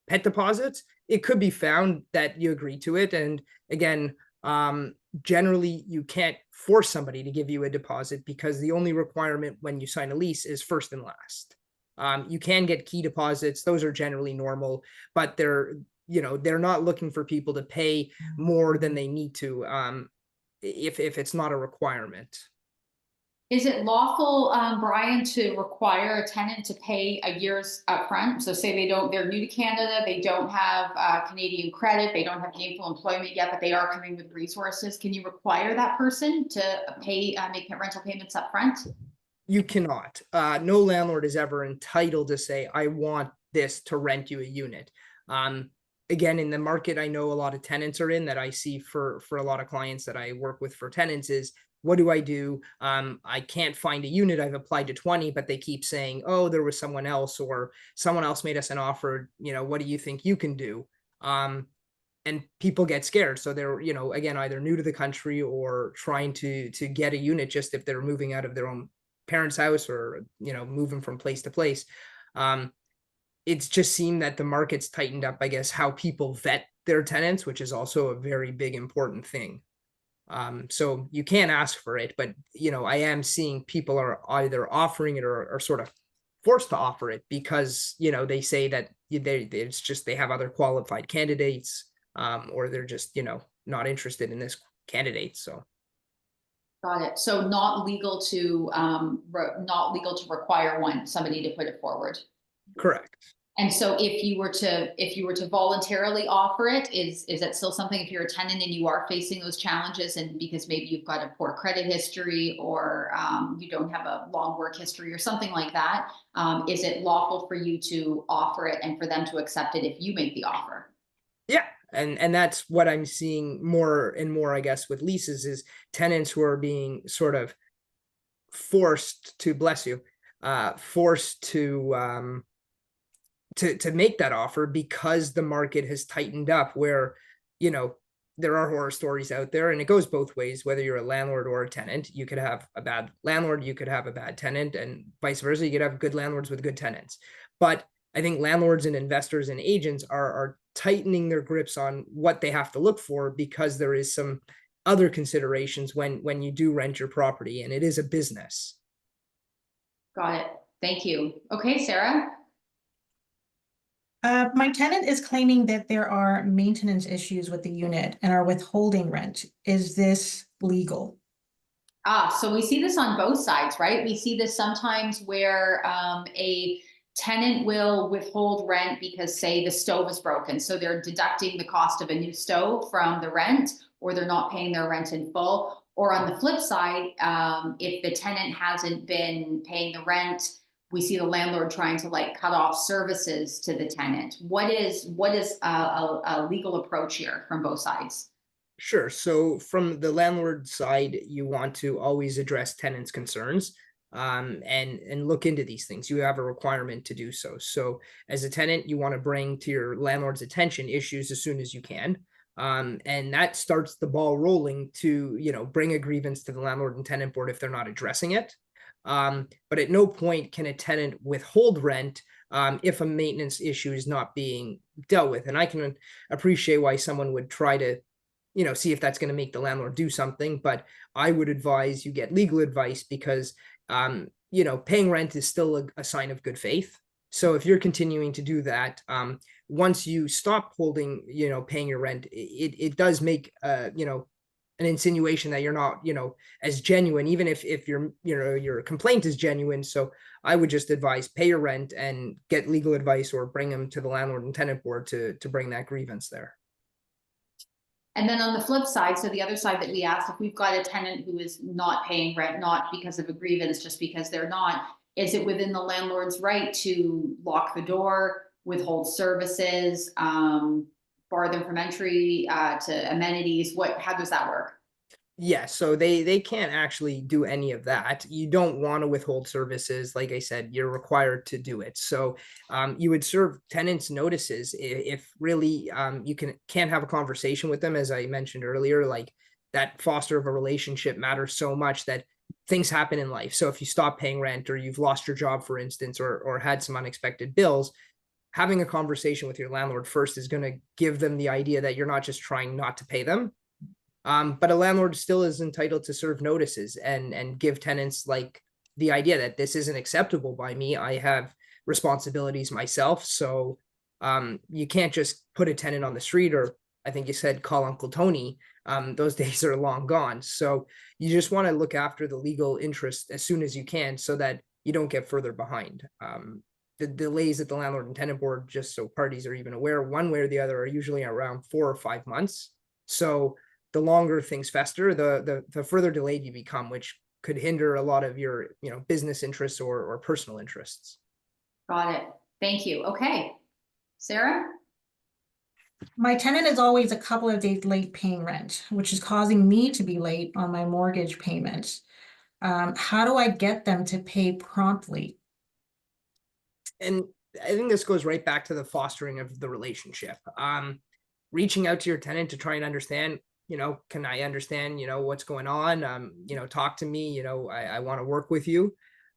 pet deposits, it could be found that you agree to it. And again, generally you can't force somebody to give you a deposit, because the only requirement when you sign a lease is first and last. You can get key deposits. Those are generally normal, but they're not looking for people to pay more than they need to, if it's not a requirement. Is it lawful, Brian, to require a tenant to pay a year's upfront? So say they're new to Canada, they don't have Canadian credit, they don't have gainful employment yet, but they are coming with resources. Can you require that person to pay, make rental payments upfront? You cannot. No landlord is ever entitled to say, I want this to rent you a unit. Again, in the market I know a lot of tenants are in, that I see for a lot of clients that I work with for tenants, is what do I do? I can't find a unit. I've applied to 20, but they keep saying, oh, there was someone else, or someone else made us an offer. What do you think you can do? And people get scared. So they're, again, either new to the country or trying to get a unit, just if they're moving out of their own parents' house, or, moving from place to place. It's just seemed that the market's tightened up, I guess, how people vet their tenants, which is also a very big, important thing. So you can't ask for it, but, I am seeing people are either offering it or sort of forced to offer it, because, they say that it's just, they have other qualified candidates, or they're just, not interested in this candidate. So. Got it. So not legal to require somebody to put it forward. Correct. And so if you were to voluntarily offer it, is that still something, if you're a tenant and you are facing those challenges, and because maybe you've got a poor credit history, or you don't have a long work history or something like that, is it lawful for you to offer it and for them to accept it if you make the offer? Yeah. And that's what I'm seeing more and more, I guess, with leases, is tenants who are being sort of forced to, bless you, forced to make that offer, because the market has tightened up, where, there are horror stories out there, and it goes both ways. Whether you're a landlord or a tenant, you could have a bad landlord, you could have a bad tenant, and vice versa. You could have good landlords with good tenants. But I think landlords and investors and agents are tightening their grips on what they have to look for, because there is some other considerations when you do rent your property, and it is a business. Got it. Thank you. Okay, Sarah. My tenant is claiming that there are maintenance issues with the unit and are withholding rent. Is this legal? So we see this on both sides, right? We see this sometimes where a tenant will withhold rent because, say, the stove is broken. So they're deducting the cost of a new stove from the rent, or they're not paying their rent in full. Or on the flip side, if the tenant hasn't been paying the rent, we see the landlord trying to cut off services to the tenant. What is a legal approach here from both sides? Sure. So from the landlord side, you want to always address tenants' concerns, and look into these things. You have a requirement to do so. So as a tenant, you want to bring to your landlord's attention issues as soon as you can. And that starts the ball rolling to, bring a grievance to the Landlord and Tenant Board if they're not addressing it. But at no point can a tenant withhold rent if a maintenance issue is not being dealt with. And I can appreciate why someone would try to, see if that's going to make the landlord do something. But I would advise you get legal advice, because, paying rent is still a sign of good faith. So if you're continuing to do that, once you stop paying your rent, it does make, an insinuation that you're not, as genuine, even if your complaint is genuine. So I would just advise pay your rent and get legal advice, or bring them to the Landlord and Tenant Board to bring that grievance there. And then on the flip side, so the other side that we asked, if we've got a tenant who is not paying rent, not because of a grievance, just because they're not, is it within the landlord's right to lock the door, withhold services, bar them from entry to amenities? How does that work? Yeah, so they can't actually do any of that. You don't want to withhold services. Like I said, you're required to do it. So you would serve tenants notices if really you can't have a conversation with them, as I mentioned earlier. Like, that foster of a relationship matters so much that things happen in life. So if you stop paying rent, or you've lost your job, for instance, or had some unexpected bills, having a conversation with your landlord first is going to give them the idea that you're not just trying not to pay them. But a landlord still is entitled to serve notices and give tenants like the idea that this isn't acceptable by me. I have responsibilities myself. So you can't just put a tenant on the street, or I think you said call Uncle Tony. Those days are long gone. So you just want to look after the legal interest as soon as you can so that you don't get further behind. The delays at the Landlord and Tenant Board, just so parties are even aware, one way or the other, are usually around 4 or 5 months. So the longer things fester, the further delayed you become, which could hinder a lot of your, business interests or personal interests. Got it. Thank you. Okay. Sarah? My tenant is always a couple of days late paying rent, which is causing me to be late on my mortgage payment. How do I get them to pay promptly? And I think this goes right back to the fostering of the relationship. Reaching out to your tenant to try and understand, can I understand, what's going on? Talk to me, I want to work with you.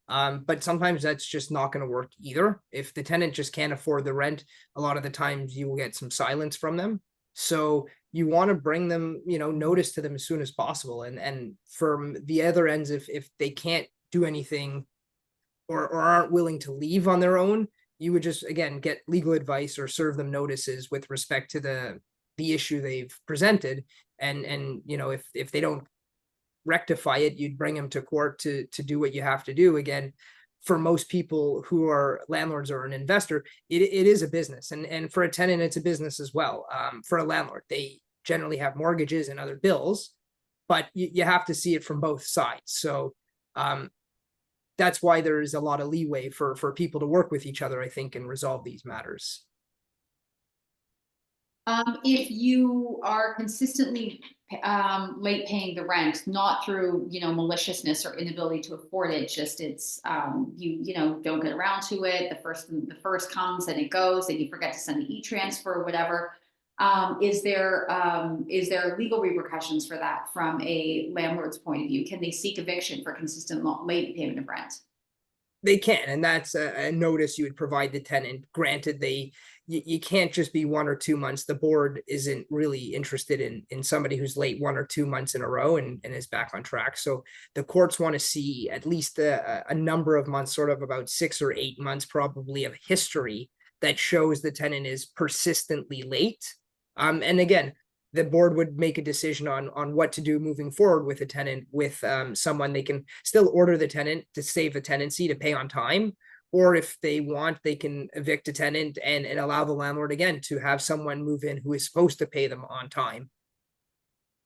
But sometimes that's just not going to work either. If the tenant just can't afford the rent, a lot of the times you will get some silence from them. So you want to bring them, notice to them as soon as possible. And from the other ends, if they can't do anything or aren't willing to leave on their own, you would just, again, get legal advice or serve them notices with respect to the issue they've presented. And if they don't rectify it, you'd bring them to court to do what you have to do. Again, for most people who are landlords or an investor, it is a business. And for a tenant, it's a business as well. For a landlord, they generally have mortgages and other bills, but you have to see it from both sides. So that's why there is a lot of leeway for people to work with each other, I think, and resolve these matters. If you are consistently late paying the rent, not through maliciousness or inability to afford it, just it's you don't get around to it. The first comes and it goes, and you forget to send the e-transfer or whatever. Is there legal repercussions for that from a landlord's point of view? Can they seek eviction for consistent late payment of rent? They can, and that's a notice you would provide the tenant. Granted, you can't just be 1 or 2 months. The board isn't really interested in somebody who's late 1 or 2 months in a row and is back on track. So the courts want to see at least a number of months, sort of about 6 or 8 months probably, of history that shows the tenant is persistently late. And again, the board would make a decision on what to do moving forward with a tenant. With someone, they can still order the tenant to save a tenancy to pay on time, or if they want, they can evict a tenant and allow the landlord again to have someone move in who is supposed to pay them on time.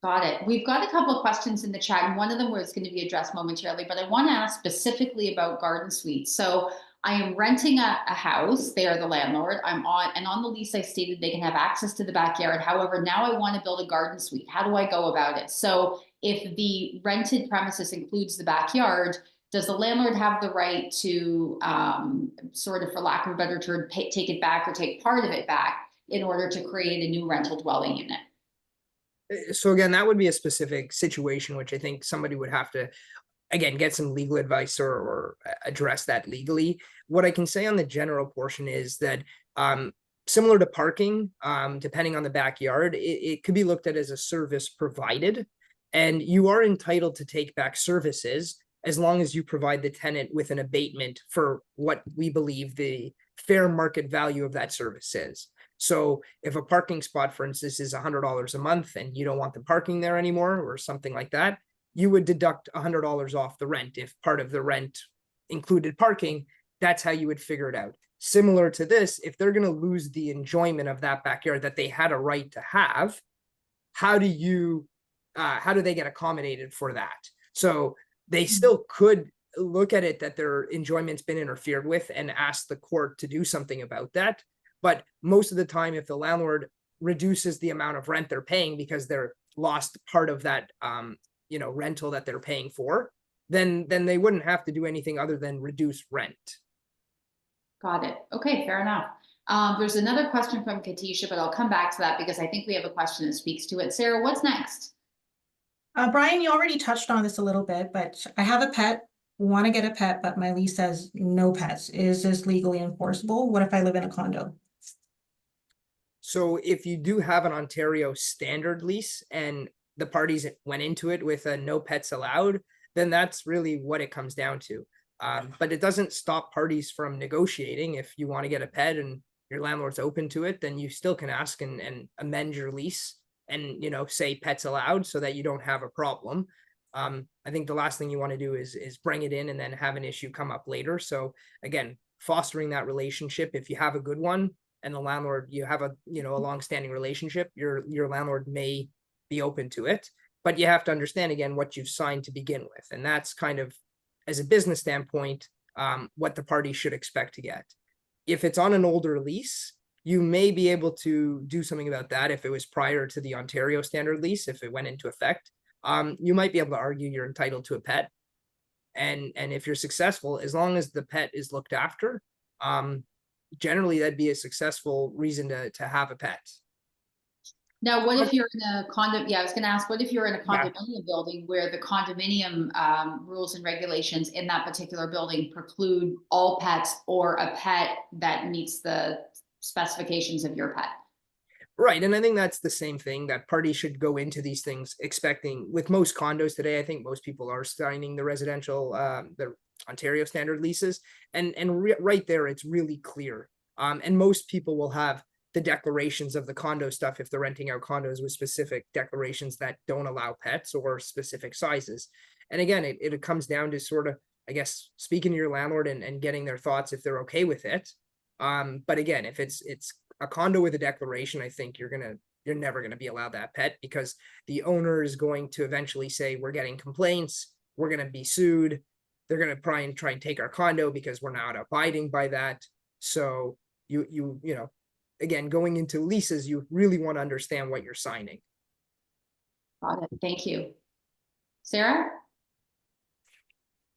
Got it. We've got a couple of questions in the chat, and one of them was going to be addressed momentarily, but I want to ask specifically about garden suites. So I am renting a house. They are the landlord. On the lease I stated they can have access to the backyard. However, now I want to build a garden suite. How do I go about it? So if the rented premises includes the backyard, does the landlord have the right to sort of, for lack of a better term, take it back or take part of it back in order to create a new rental dwelling unit? So again, that would be a specific situation, which I think somebody would have to, again, get some legal advice or address that legally. What I can say on the general portion is that similar to parking, depending on the backyard, it could be looked at as a service provided, and you are entitled to take back services as long as you provide the tenant with an abatement for what we believe the fair market value of that service is. So if a parking spot, for instance, is $100 a month and you don't want the parking there anymore or something like that, you would deduct $100 off the rent. If part of the rent included parking, that's how you would figure it out. Similar to this, if they're going to lose the enjoyment of that backyard that they had a right to have, how do they get accommodated for that? So they still could look at it that their enjoyment's been interfered with and ask the court to do something about that. But most of the time, if the landlord reduces the amount of rent they're paying because they're lost part of that rental that they're paying for, then they wouldn't have to do anything other than reduce rent. Got it. Okay, fair enough. There's another question from Katisha, but I'll come back to that because I think we have a question that speaks to it. Sarah, what's next? Bryan, you already touched on this a little bit, but I have a pet want to get a pet, but my lease says no pets. Is this legally enforceable? What if I live in a condo? So if you do have an Ontario standard lease and the parties went into it with a no pets allowed, then that's really what it comes down to. But it doesn't stop parties from negotiating. If you want to get a pet and your landlord's open to it, then you still can ask and amend your lease and, you know, say pets allowed so that you don't have a problem. I think the last thing you want to do is bring it in and then have an issue come up later. So again, fostering that relationship, if you have a good one, and the landlord, you have a, you know, a long-standing relationship, your landlord may be open to it, but you have to understand again what you've signed to begin with. And that's kind of, as a business standpoint, what the party should expect to get. If it's on an older lease, you may be able to do something about that. If it was prior to the Ontario standard lease, if it went into effect, you might be able to argue you're entitled to a pet. And if you're successful, as long as the pet is looked after, generally that'd be a successful reason to have a pet. Now, what if you're in a condo? Yeah, I was gonna ask, what if you're in a Yeah. condominium building where the condominium rules and regulations in that particular building preclude all pets or a pet that meets the specifications of your pet? Right, and I think that's the same thing, that parties should go into these things expecting, with most condos today, I think most people are signing the residential, the Ontario standard leases, and right there, it's really clear. And most people will have the declarations of the condo stuff if they're renting out condos with specific declarations that don't allow pets or specific sizes. And again, it comes down to sort of, I guess, speaking to your landlord and getting their thoughts if they're okay with it. But again, if it's a condo with a declaration, I think you're never gonna be allowed that pet, because the owner is going to eventually say, we're getting complaints, we're gonna be sued, they're gonna try and take our condo because we're not abiding by that. So you know, again, going into leases, you really want to understand what you're signing. Got it. Thank you. Sarah?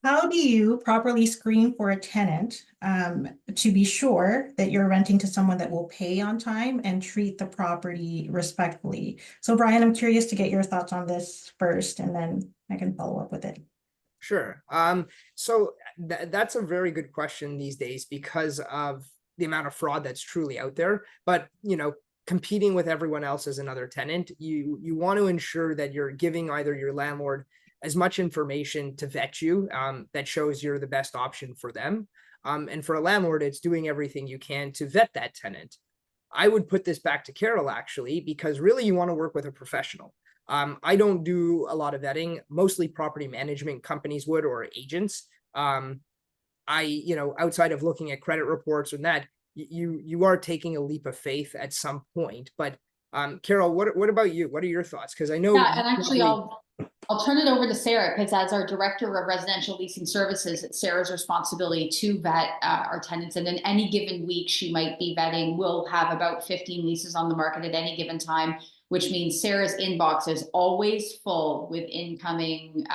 How do you properly screen for a tenant to be sure that you're renting to someone that will pay on time and treat the property respectfully? So Bryan, I'm curious to get your thoughts on this first, and then I can follow up with it. Sure. So that's a very good question these days because of the amount of fraud that's truly out there. But, you know, competing with everyone else as another tenant, you want to ensure that you're giving either your landlord as much information to vet you that shows you're the best option for them. And for a landlord, it's doing everything you can to vet that tenant. I would put this back to Carol, actually, because really you want to work with a professional. I don't do a lot of vetting, mostly property management companies would, or agents. You know, outside of looking at credit reports and that, you are taking a leap of faith at some point. But Carol, what about you? What are your thoughts? Because I know. Yeah, and actually I'll turn it over to Sarah, because as our Director of Residential Leasing Services, it's Sarah's responsibility to vet our tenants. And in any given week, she might be vetting. We'll have about 15 leases on the market at any given time, which means Sarah's inbox is always full with incoming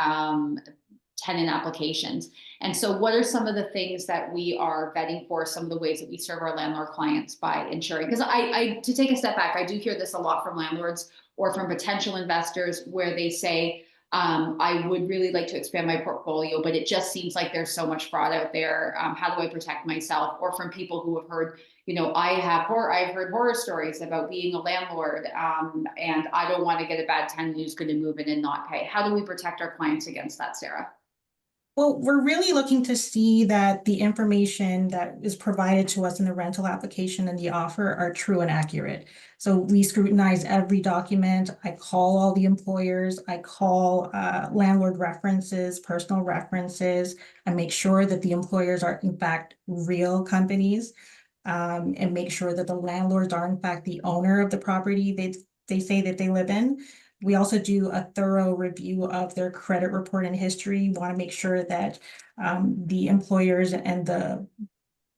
tenant applications. And so what are some of the things that we are vetting for, some of the ways that we serve our landlord clients by ensuring? Because to take a step back, I do hear this a lot from landlords or from potential investors where they say, I would really like to expand my portfolio, but it just seems like there's so much fraud out there. How do I protect myself? Or from people who have heard, you know, I've heard horror stories about being a landlord, and I don't want to get a bad tenant who's going to move in and not pay. How do we protect our clients against that, Sarah? Well, we're really looking to see that the information that is provided to us in the rental application and the offer are true and accurate. So we scrutinize every document. I call all the employers. I call landlord references, personal references, and make sure that the employers are in fact real companies, and make sure that the landlords are in fact the owner of the property they say that they live in. We also do a thorough review of their credit report and history. We want to make sure that the employers and the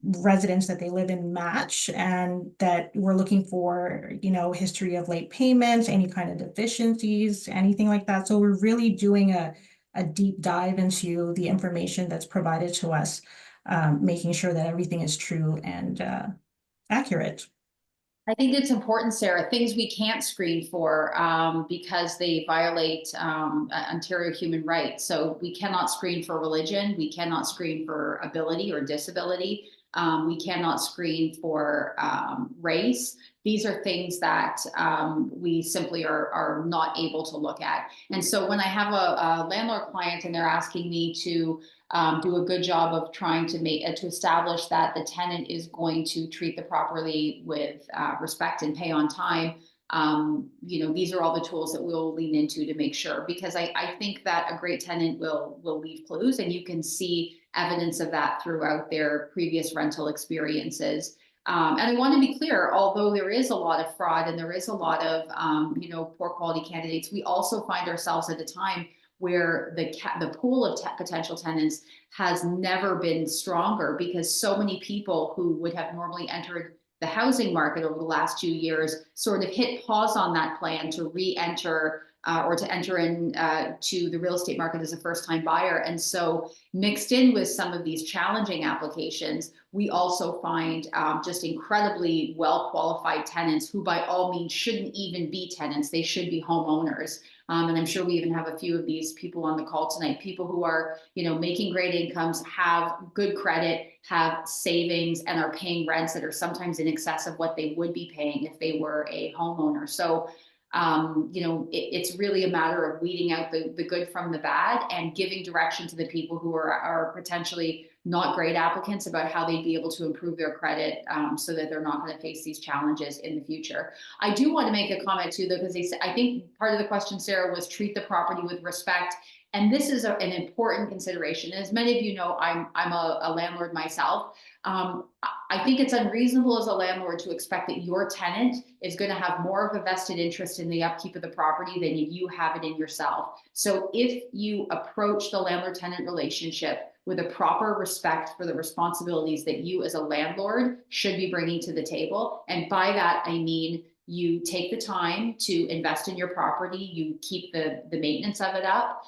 residents that they live in match, and that we're looking for, you know, history of late payments, any kind of deficiencies, anything like that. So we're really doing a deep dive into the information that's provided to us, making sure that everything is true and accurate. I think it's important, Sarah, things we can't screen for because they violate Ontario human rights. So we cannot screen for religion. We cannot screen for ability or disability. We cannot screen for race. These are things that we simply are not able to look at. And so when I have a landlord client and they're asking me to do a good job of trying to to establish that the tenant is going to treat the property with respect and pay on time. These are all the tools that we'll lean into to make sure, because I think that a great tenant will leave clues, and you can see evidence of that throughout their previous rental experiences. And I want to be clear, although there is a lot of fraud and there is a lot of, poor quality candidates, we also find ourselves at a time where the pool of potential tenants has never been stronger, because so many people who would have normally entered the housing market over the last 2 years sort of hit pause on that plan to re-enter or to enter in to the real estate market as a first-time buyer. And so mixed in with some of these challenging applications, we also find just incredibly well-qualified tenants who by all means shouldn't even be tenants. They should be homeowners. And I'm sure we even have a few of these people on the call tonight, people who are, making great incomes, have good credit, have savings, and are paying rents that are sometimes in excess of what they would be paying if they were a homeowner. So, it's really a matter of weeding out the good from the bad and giving direction to the people who are potentially not great applicants about how they'd be able to improve their credit so that they're not going to face these challenges in the future. I do want to make a comment too, though, because I think part of the question, Sarah, was treat the property with respect. And this is an important consideration. As many of you know, I'm a landlord myself. I think it's unreasonable as a landlord to expect that your tenant is going to have more of a vested interest in the upkeep of the property than you have it in yourself. So if you approach the landlord-tenant relationship with a proper respect for the responsibilities that you as a landlord should be bringing to the table, and by that I mean you take the time to invest in your property, you keep the maintenance of it up,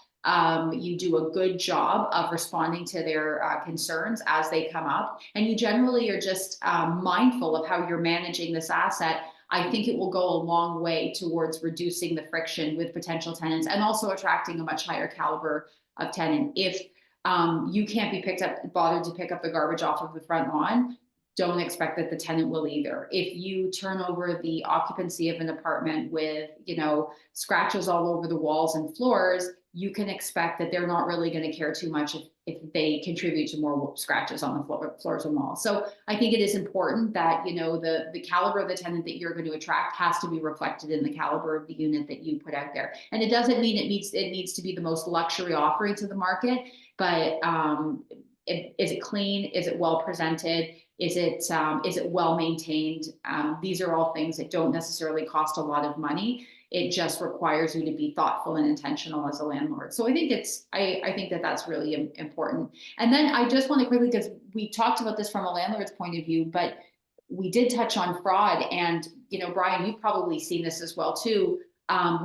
you do a good job of responding to their concerns as they come up, and you generally are just mindful of how you're managing this asset, I think it will go a long way towards reducing the friction with potential tenants and also attracting a much higher caliber of tenant. If you can't be bothered to pick up the garbage off of the front lawn, don't expect that the tenant will either. If you turn over the occupancy of an apartment with, scratches all over the walls and floors, you can expect that they're not really going to care too much if they contribute to more scratches on the floors and walls. So I think it is important that, the caliber of the tenant that you're going to attract has to be reflected in the caliber of the unit that you put out there. And it doesn't mean it needs to be the most luxury offering to the market, but is it clean? Is it well presented? Is it well maintained? These are all things that don't necessarily cost a lot of money. It just requires you to be thoughtful and intentional as a landlord. So I think I think that that's really important. And then I just want to quickly, because we talked about this from a landlord's point of view, but we did touch on fraud. And, Bryan, you've probably seen this as well too.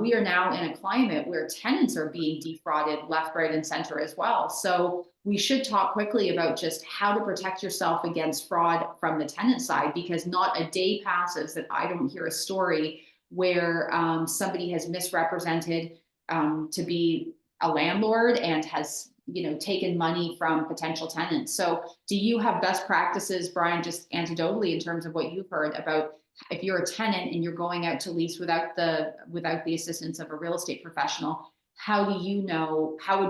We are now in a climate where tenants are being defrauded left, right, and center as well. So we should talk quickly about just how to protect yourself against fraud from the tenant side, because not a day passes that I don't hear a story where somebody has misrepresented to be a landlord and has taken money from potential tenants. So do you have best practices, Bryan, just anecdotally in terms of what you've heard about if you're a tenant and you're going out to lease without the assistance of a real estate professional? How would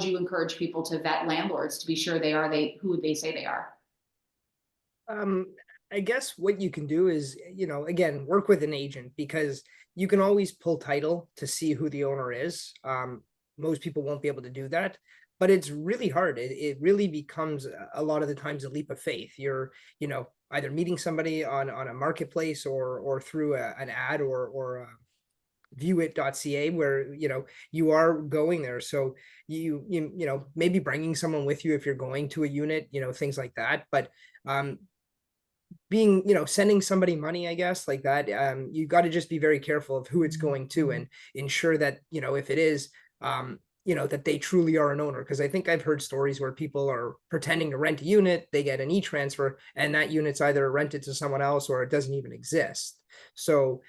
you encourage people to vet landlords to be sure who they say they are? I guess what you can do is, again, work with an agent, because you can always pull title to see who the owner is. Most people won't be able to do that, but it's really hard. It really becomes a lot of the times a leap of faith. You're, either meeting somebody on a marketplace or through an ad or viewit.ca where, you are going there. So you maybe bringing someone with you if you're going to a unit, things like that. But being, sending somebody money, I guess, like that, you got to just be very careful of who it's going to and ensure that, if it is, that they truly are an owner. Because I think I've heard stories where people are pretending to rent a unit, they get an e-transfer, and that unit's either rented to someone else or it doesn't even exist. So,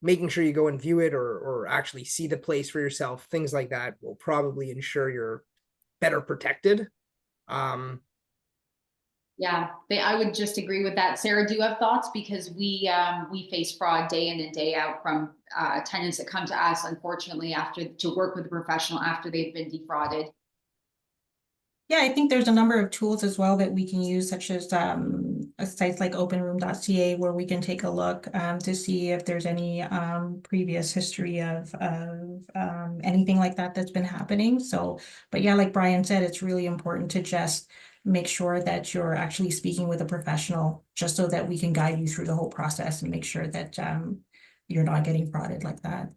making sure you go and view it or actually see the place for yourself, things like that will probably ensure you're better protected. Yeah, I would just agree with that. Sarah, do you have thoughts? Because we face fraud day in and day out from tenants that come to us, unfortunately, to work with a professional after they've been defrauded. Yeah, I think there's a number of tools as well that we can use, such as sites like openroom.ca, where we can take a look to see if there's any previous history of anything like that that's been happening. So, but yeah, like Bryan said, it's really important to just make sure that you're actually speaking with a professional, just so that we can guide you through the whole process and make sure that you're not getting frauded like that.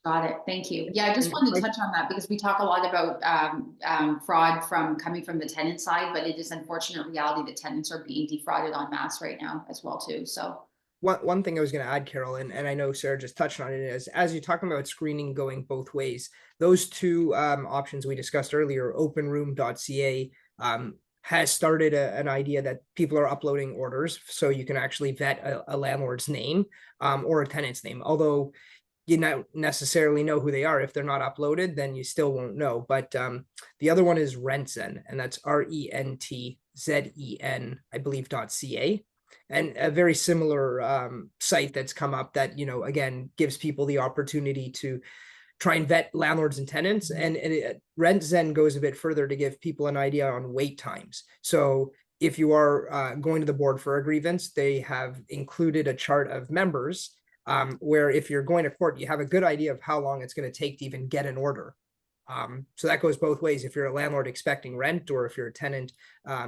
Got it. Thank you. Yeah, I just wanted to touch on that because we talk a lot about fraud coming from the tenant side, but it is unfortunate reality that tenants are being defrauded en masse right now as well too. So one thing I was going to add, Carol, and I know Sarah just touched on it, is as you're talking about screening going both ways, those two options we discussed earlier, openroom.ca has started an idea that people are uploading orders, so you can actually vet a landlord's name or a tenant's name. Although you not necessarily know who they are. If they're not uploaded, then you still won't know. But the other one is Rentzen, and that's RENTZEN, I believe, .ca. And a very similar site that's come up that, again, gives people the opportunity to try and vet landlords and tenants. And Rentzen goes a bit further to give people an idea on wait times. So if you are going to the board for a grievance, they have included a chart of members where if you're going to court, you have a good idea of how long it's going to take to even get an order. So that goes both ways. If you're a landlord expecting rent, or if you're a tenant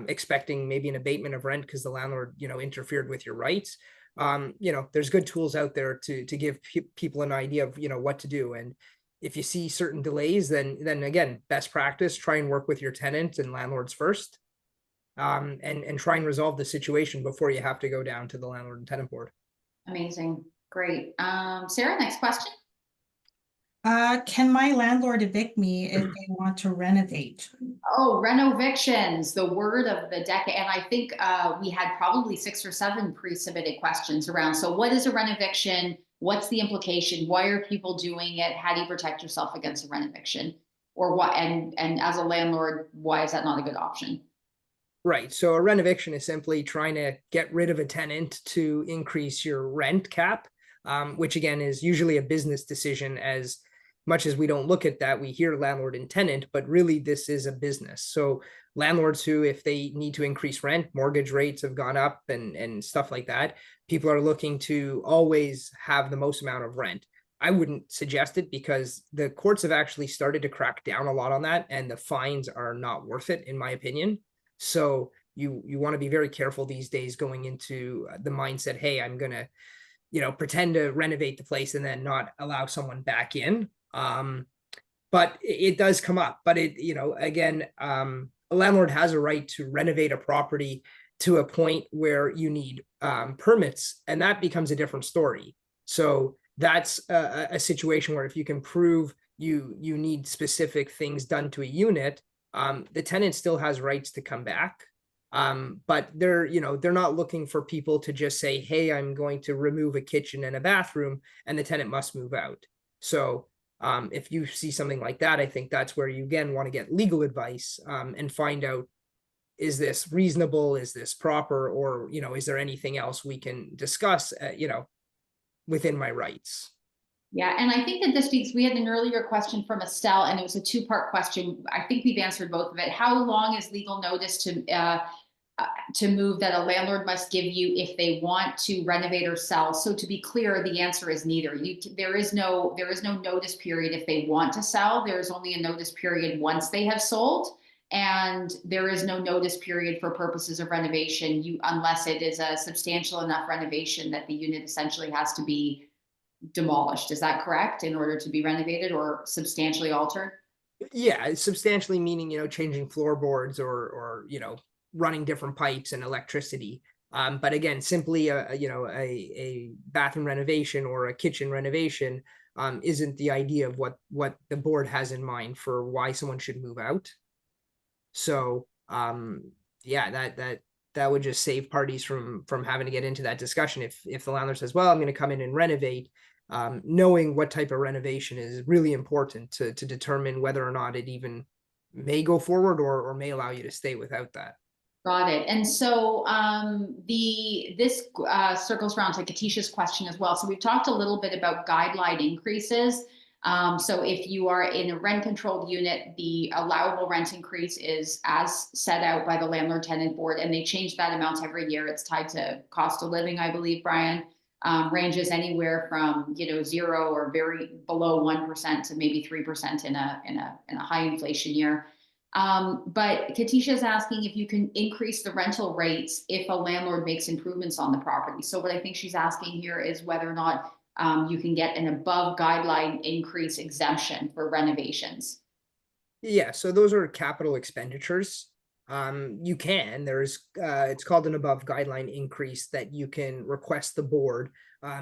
expecting maybe an abatement of rent because the landlord, interfered with your rights, there's good tools out there to give people an idea of, what to do. And if you see certain delays, then again, best practice, try and work with your tenant and landlords first, and try and resolve the situation before you have to go down to the landlord and tenant board. amazing. Great. Sarah, next question. Can my landlord evict me if they want to renovate? Oh, renovictions, the word of the decade. And I think we had probably 6 or 7 pre-submitted questions around. So what is a renoviction? What's the implication? Why are people doing it? How do you protect yourself against a renoviction? Or what? And as a landlord, why is that not a good option? Right. So a renoviction is simply trying to get rid of a tenant to increase your rent cap, which again is usually a business decision. As much as we don't look at that, we hear landlord and tenant, but really this is a business. So landlords who, if they need to increase rent, mortgage rates have gone up and stuff like that, people are looking to always have the most amount of rent. I wouldn't suggest it because the courts have actually started to crack down a lot on that, and the fines are not worth it, in my opinion. So you want to be very careful these days going into the mindset, hey, I'm going to, pretend to renovate the place and then not allow someone back in. But it does come up. But again, a landlord has a right to renovate a property to a point where you need permits, and that becomes a different story. So that's a situation where if you can prove you need specific things done to a unit, the tenant still has rights to come back. But they're not looking for people to just say, hey, I'm going to remove a kitchen and a bathroom and the tenant must move out. So if you see something like that, I think that's where you again want to get legal advice and find out, is this reasonable? Is this proper? Or, is there anything else we can discuss, within my rights? Yeah, and I think that this speaks, we had an earlier question from Estelle, and it was a 2-part question. I think we've answered both of it. How long is legal notice to move that a landlord must give you if they want to renovate or sell? So to be clear, the answer is neither. There is no notice period if they want to sell. There is only a notice period once they have sold. And there is no notice period for purposes of renovation, unless it is a substantial enough renovation that the unit essentially has to be demolished. Is that correct? In order to be renovated or substantially altered? Yeah, substantially meaning, changing floorboards or running different pipes and electricity. But again, simply a bathroom renovation or a kitchen renovation, isn't the idea of what the board has in mind for why someone should move out. So yeah, that would just save parties from having to get into that discussion. If the landlord says, well, I'm going to come in and renovate, knowing what type of renovation is really important to determine whether or not it even may go forward or may allow you to stay without that. Got it. And so this circles around to Katisha's question as well. So we've talked a little bit about guideline increases. So if you are in a rent controlled unit, the allowable rent increase is as set out by the Landlord Tenant Board, and they change that amount every year. It's tied to cost of living, I believe, Brian. Ranges anywhere from 0 or very below 1% to maybe 3% in a high inflation year. But Katisha is asking if you can increase the rental rates if a landlord makes improvements on the property. So what I think she's asking here is whether or not you can get an above guideline increase exemption for renovations. Yeah, so those are capital expenditures. You can, it's called an above guideline increase that you can request the board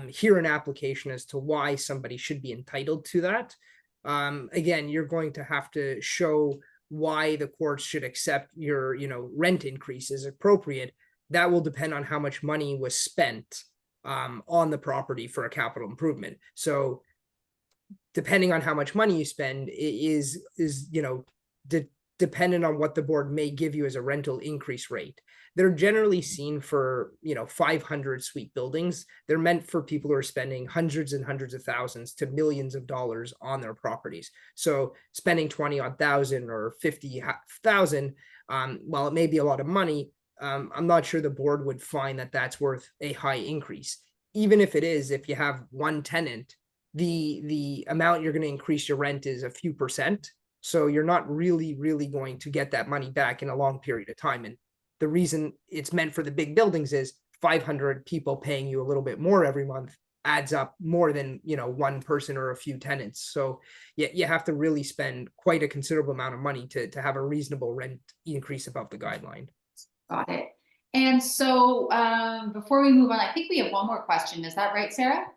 hear an application as to why somebody should be entitled to that. Again, you're going to have to show why the courts should accept your rent increase is appropriate. That will depend on how much money was spent on the property for a capital improvement. So depending on how much money you spend is dependent on what the board may give you as a rental increase rate. They're generally seen for 500 suite buildings. They're meant for people who are spending hundreds and hundreds of thousands to millions of dollars on their properties. So spending 20-odd thousand or 50,000, while it may be a lot of money, I'm not sure the board would find that that's worth a high increase. Even if it is, if you have one tenant, the amount you're going to increase your rent is a few percent. So you're not really going to get that money back in a long period of time. And the reason it's meant for the big buildings is 500 people paying you a little bit more every month adds up more than one person or a few tenants. So you have to really spend quite a considerable amount of money to have a reasonable rent increase above the guideline. Got it. And so before we move on, I think we have one more question. Is that right, Sarah?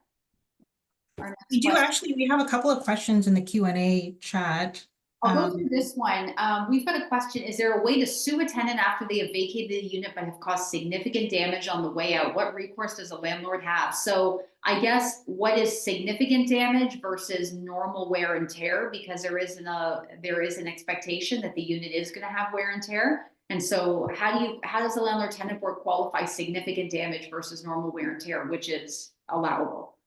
We do actually. We have a couple of questions in the Q&A chat. I'll go through this one. We've got a question. Is there a way to sue a tenant after they have vacated the unit but have caused significant damage on the way out? What recourse does a landlord have? So I guess what is significant damage versus normal wear and tear? Because there is an expectation that the unit is going to have wear and tear. And so how does the Landlord Tenant Board qualify significant damage versus normal wear and tear, which is allowable?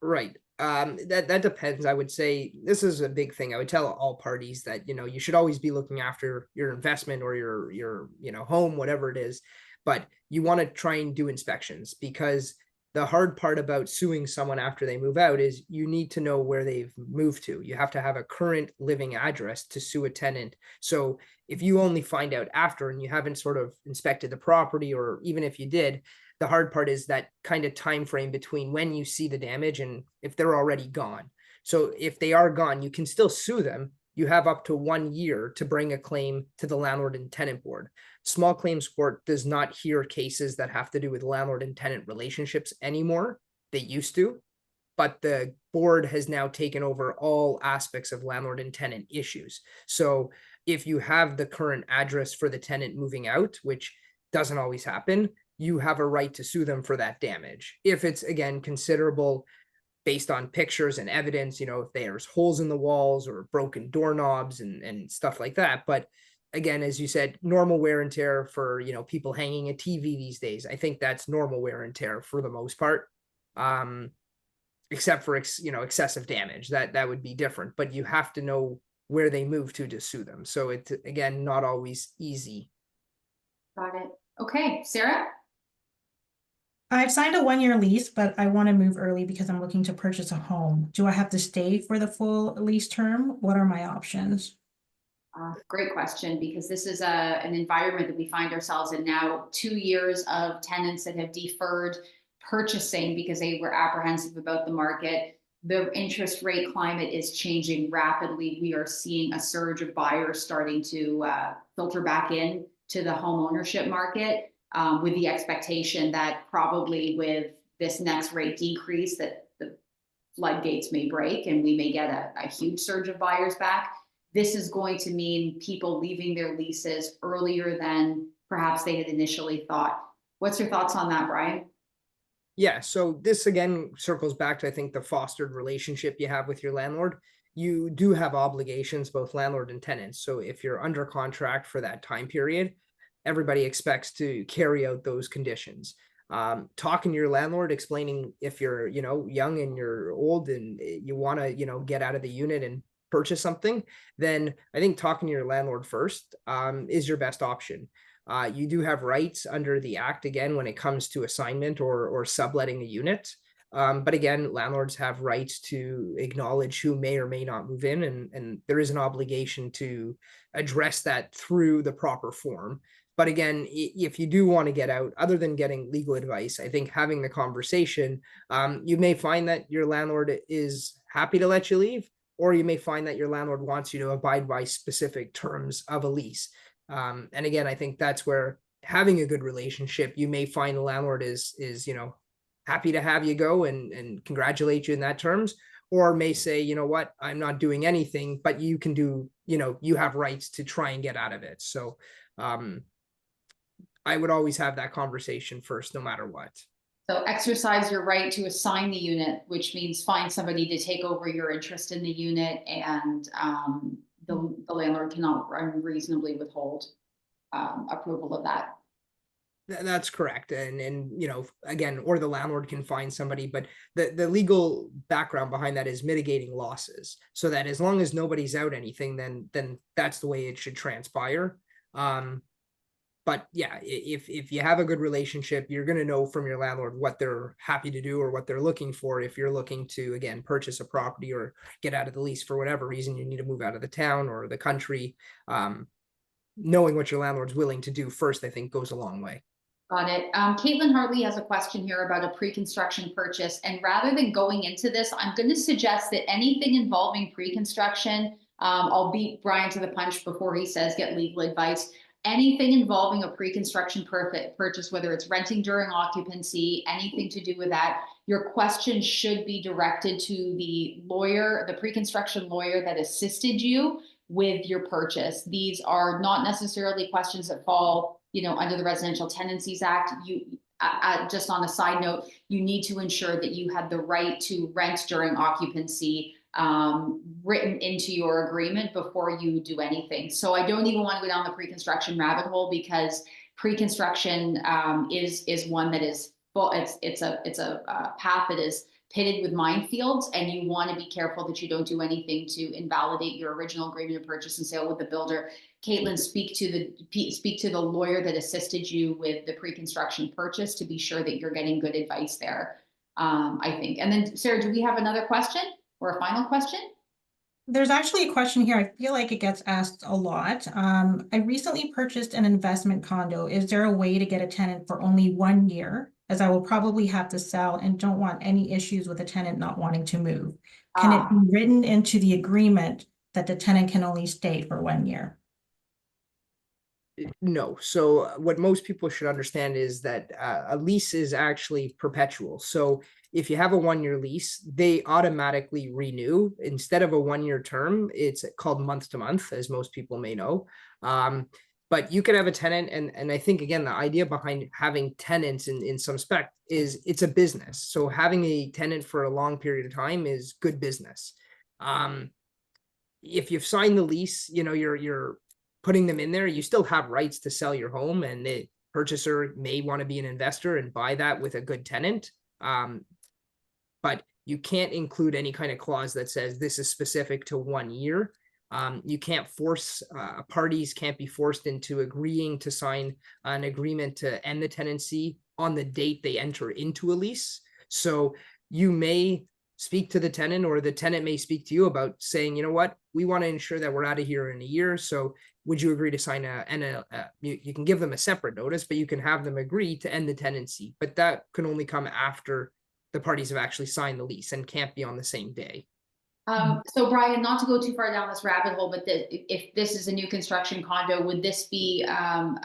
Right. That depends. I would say this is a big thing. I would tell all parties that, you should always be looking after your investment or your home, whatever it is, but you want to try and do inspections, because the hard part about suing someone after they move out is you need to know where they've moved to. You have to have a current living address to sue a tenant. So if you only find out after and you haven't sort of inspected the property, or even if you did, the hard part is that kind of time frame between when you see the damage and if they're already gone. So if they are gone, you can still sue them. You have up to 1 year to bring a claim to the Landlord and Tenant Board. Small claims court does not hear cases that have to do with landlord and tenant relationships anymore. They used to, but the board has now taken over all aspects of landlord and tenant issues. So if you have the current address for the tenant moving out, which doesn't always happen, you have a right to sue them for that damage. If it's, again, considerable based on pictures and evidence, if there's holes in the walls or broken doorknobs and stuff like that. But again, as you said, normal wear and tear for, people hanging a TV these days, I think that's normal wear and tear for the most part, except for, excessive damage. That would be different, but you have to know where they move to sue them. So it's, again, not always easy. Got it. Okay, Sarah? I've signed a 1-year lease, but I want to move early because I'm looking to purchase a home. Do I have to stay for the full lease term? What are my options? Great question, because this is an environment that we find ourselves in now. 2 years of tenants that have deferred purchasing because they were apprehensive about the market. The interest rate climate is changing rapidly. We are seeing a surge of buyers starting to filter back in to the home ownership market. With the expectation that probably with this next rate decrease that the floodgates may break and we may get a huge surge of buyers back. This is going to mean people leaving their leases earlier than perhaps they had initially thought. What's your thoughts on that, Bryan? Yeah, so this again circles back to, I think, the fostered relationship you have with your landlord. You do have obligations, both landlord and tenants. So if you're under contract for that time period, everybody expects to carry out those conditions. Talking to your landlord, explaining if you're, young and you're old and you want to, get out of the unit and purchase something, then I think talking to your landlord first is your best option. You do have rights under the act, again, when it comes to assignment or subletting a unit. But again, landlords have rights to acknowledge who may or may not move in, and there is an obligation to address that through the proper form. But again, if you do want to get out, other than getting legal advice, I think having the conversation, you may find that your landlord is happy to let you leave, or you may find that your landlord wants you to abide by specific terms of a lease. And again, I think that's where having a good relationship, you may find the landlord is happy to have you go and congratulate you in that terms, or may say, you know what, I'm not doing anything, but you can do, you have rights to try and get out of it. So I would always have that conversation first, no matter what. So exercise your right to assign the unit, which means find somebody to take over your interest in the unit, and the landlord cannot unreasonably withhold approval of that. That's correct. And again, or the landlord can find somebody, but the legal background behind that is mitigating losses, so that as long as nobody's out anything, then that's the way it should transpire. But yeah, if you have a good relationship, you're going to know from your landlord what they're happy to do or what they're looking for. If you're looking to, again, purchase a property or get out of the lease for whatever reason, you need to move out of the town or the country, knowing what your landlord's willing to do first, I think, goes a long way. Got it. Caitlin Hartley has a question here about a pre-construction purchase. And rather than going into this, I'm going to suggest that anything involving pre-construction, I'll beat Bryan to the punch before he says get legal advice. Anything involving a pre-construction purchase, whether it's renting during occupancy, anything to do with that, your question should be directed to the lawyer, the pre-construction lawyer that assisted you with your purchase. These are not necessarily questions that fall, under the Residential Tenancies Act. Just on a side note, you need to ensure that you had the right to rent during occupancy written into your agreement before you do anything. So I don't even want to go down the pre-construction rabbit hole, because pre-construction is one that is full. It's a path that is pitted with minefields, and you want to be careful that you don't do anything to invalidate your original agreement of purchase and sale with the builder. Caitlin, speak to the lawyer that assisted you with the pre-construction purchase to be sure that you're getting good advice there, I think. And then, Sarah, do we have another question or a final question? There's actually a question here. I feel like it gets asked a lot. I recently purchased an investment condo. Is there a way to get a tenant for only 1 year, as I will probably have to sell and don't want any issues with a tenant not wanting to move? Can it be written into the agreement that the tenant can only stay for 1 year? No. So what most people should understand is that a lease is actually perpetual. So if you have a 1-year lease, they automatically renew. Instead of a 1-year term, it's called month to month, as most people may know. But you can have a tenant, and I think, again, the idea behind having tenants in some respect is it's a business. So having a tenant for a long period of time is good business. If you've signed the lease, you're putting them in there, you still have rights to sell your home, and the purchaser may want to be an investor and buy that with a good tenant. But you can't include any kind of clause that says this is specific to 1 year. You can't force, parties can't be forced into agreeing to sign an agreement to end the tenancy on the date they enter into a lease. So you may speak to the tenant, or the tenant may speak to you about saying, you know what, we want to ensure that we're out of here in a year. So would you agree to sign you can give them a separate notice, but you can have them agree to end the tenancy. But that can only come after the parties have actually signed the lease and can't be on the same day. So Bryan, not to go too far down this rabbit hole, but if this is a new construction condo, would this be an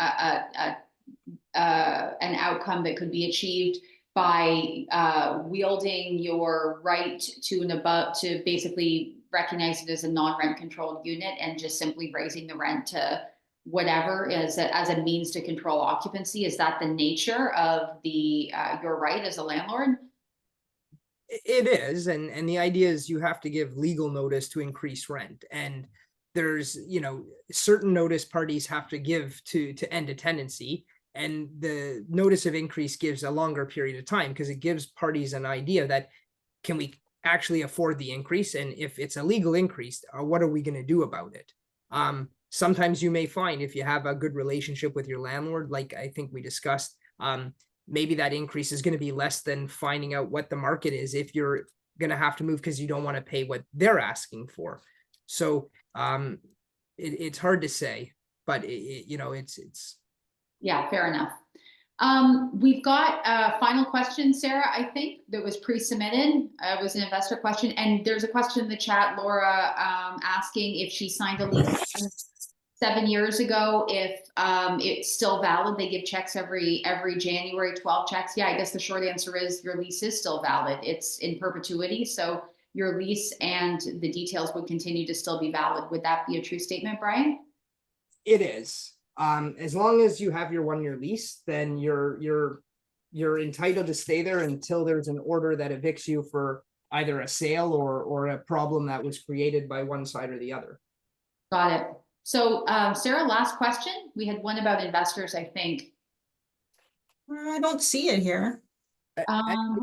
outcome that could be achieved by wielding your right to and above to basically recognize it as a non-rent controlled unit and just simply raising the rent to whatever as a means to control occupancy. Is that the nature of the your right as a landlord? It is, and the idea is you have to give legal notice to increase rent, and there's, you know, certain notice parties have to give to end a tenancy, and the notice of increase gives a longer period of time because it gives parties an idea that can we actually afford the increase, and if it's a legal increase, what are we going to do about it? Sometimes you may find if you have a good relationship with your landlord, like I think we discussed, maybe that increase is going to be less than finding out what the market is if you're going to have to move because you don't want to pay what they're asking for. So it's hard to say, but you know, it's Yeah, fair enough. We've got a final question, Sarah, I think that was pre-submitted. It was an investor question, and there's a question in the chat, Laura, asking if she signed a lease 7 years ago, if it's still valid. They give checks every January, 12 checks. Yeah, I guess the short answer is your lease is still valid. It's in perpetuity, so your lease and the details would continue to still be valid. Would that be a true statement, Bryan? It is. As long as you have your 1-year lease, then you're entitled to stay there until there's an order that evicts you for either a sale or a problem that was created by one side or the other. Got it. So, Sarah, last question. We had one about investors, I think. I don't see it here.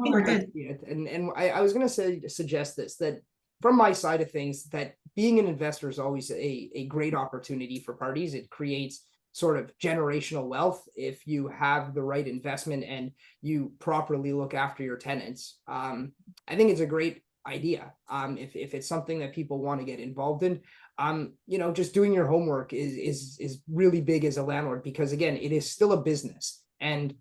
We're good. And I was going to suggest this, that from my side of things, that being an investor is always a great opportunity for parties. It creates sort of generational wealth if you have the right investment and you properly look after your tenants. I think it's a great idea. If it's something that people want to get involved in, you know, just doing your homework is really big as a landlord, because again, it is still a business. And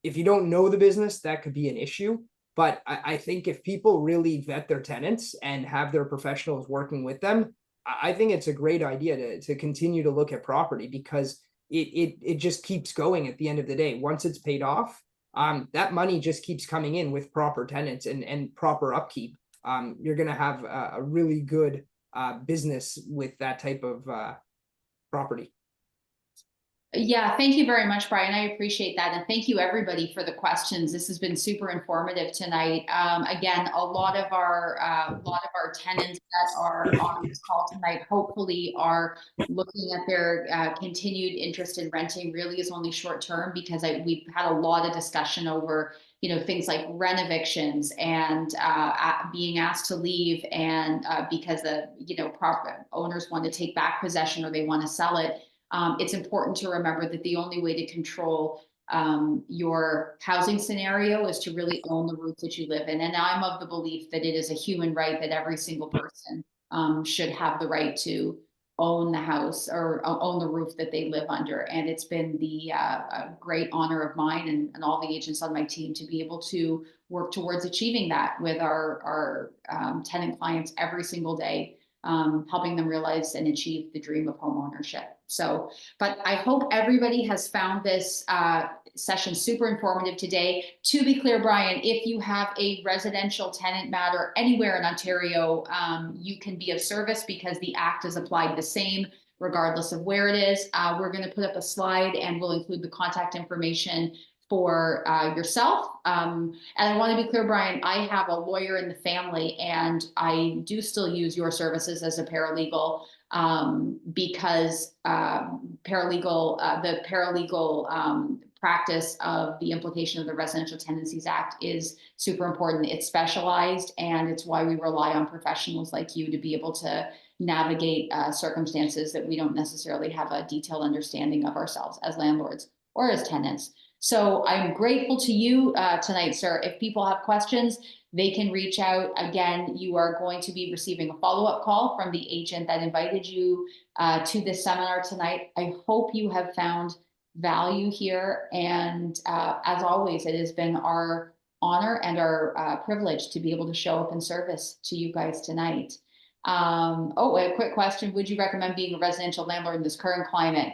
if you don't know the business, that could be an issue. But I think if people really vet their tenants and have their professionals working with them, I think it's a great idea to continue to look at property, because it just keeps going at the end of the day. Once it's paid off, that money just keeps coming in with proper tenants and proper upkeep. You're going to have a really good business with that type of property. Yeah, thank you very much, Bryan. I appreciate that. And thank you everybody for the questions. This has been super informative tonight. Again, a lot of our tenants that are on this call tonight hopefully are looking at their continued interest in renting. Really is only short term, because we've had a lot of discussion over, you know, things like rent evictions and being asked to leave, and because the, you know, owners want to take back possession or they want to sell it. It's important to remember that the only way to control your housing scenario is to really own the roof that you live in. And I'm of the belief that it is a human right that every single person should have the right to own the house or own the roof that they live under. And it's been the great honor of mine and all the agents on my team to be able to work towards achieving that with our tenant clients every single day, helping them realize and achieve the dream of home ownership. So, but I hope everybody has found this session super informative today. To be clear, Bryan, if you have a residential tenant matter anywhere in Ontario, you can be of service because the Act is applied the same regardless of where it is. We're going to put up a slide and we'll include the contact information for yourself. And I want to be clear, Bryan, I have a lawyer in the family and I do still use your services as a paralegal because the paralegal practice of the implication of the Residential Tenancies Act is super important. It's specialized, and it's why we rely on professionals like you to be able to navigate circumstances that we don't necessarily have a detailed understanding of ourselves as landlords or as tenants. So I'm grateful to you tonight, sir. If people have questions, they can reach out. Again, you are going to be receiving a follow-up call from the agent that invited you to this seminar tonight. I hope you have found value here. And as always, it has been our honor and our privilege to be able to show up in service to you guys tonight. A quick question. Would you recommend being a residential landlord in this current climate?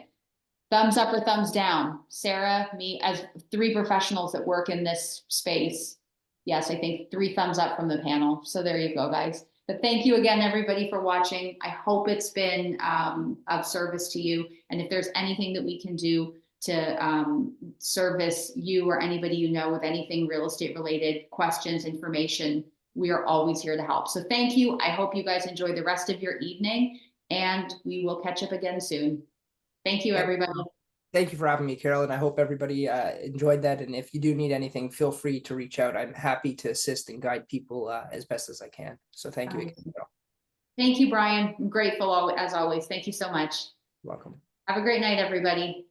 Thumbs up or thumbs down? Sarah, me, as 3 professionals that work in this space. Yes, I think 3 thumbs up from the panel. So there you go, guys. But thank you again, everybody, for watching. I hope it's been of service to you. And if there's anything that we can do to service you or anybody you know with anything real estate related, questions, information, we are always here to help. So thank you. I hope you guys enjoy the rest of your evening, and we will catch up again soon. Thank you, everybody. Thank you for having me, Carol, and I hope everybody enjoyed that. And if you do need anything, feel free to reach out. I'm happy to assist and guide people as best as I can. So thank you again, Carol. Thank you, Brian. I'm grateful as always. Thank you so much. Welcome. Have a great night, everybody.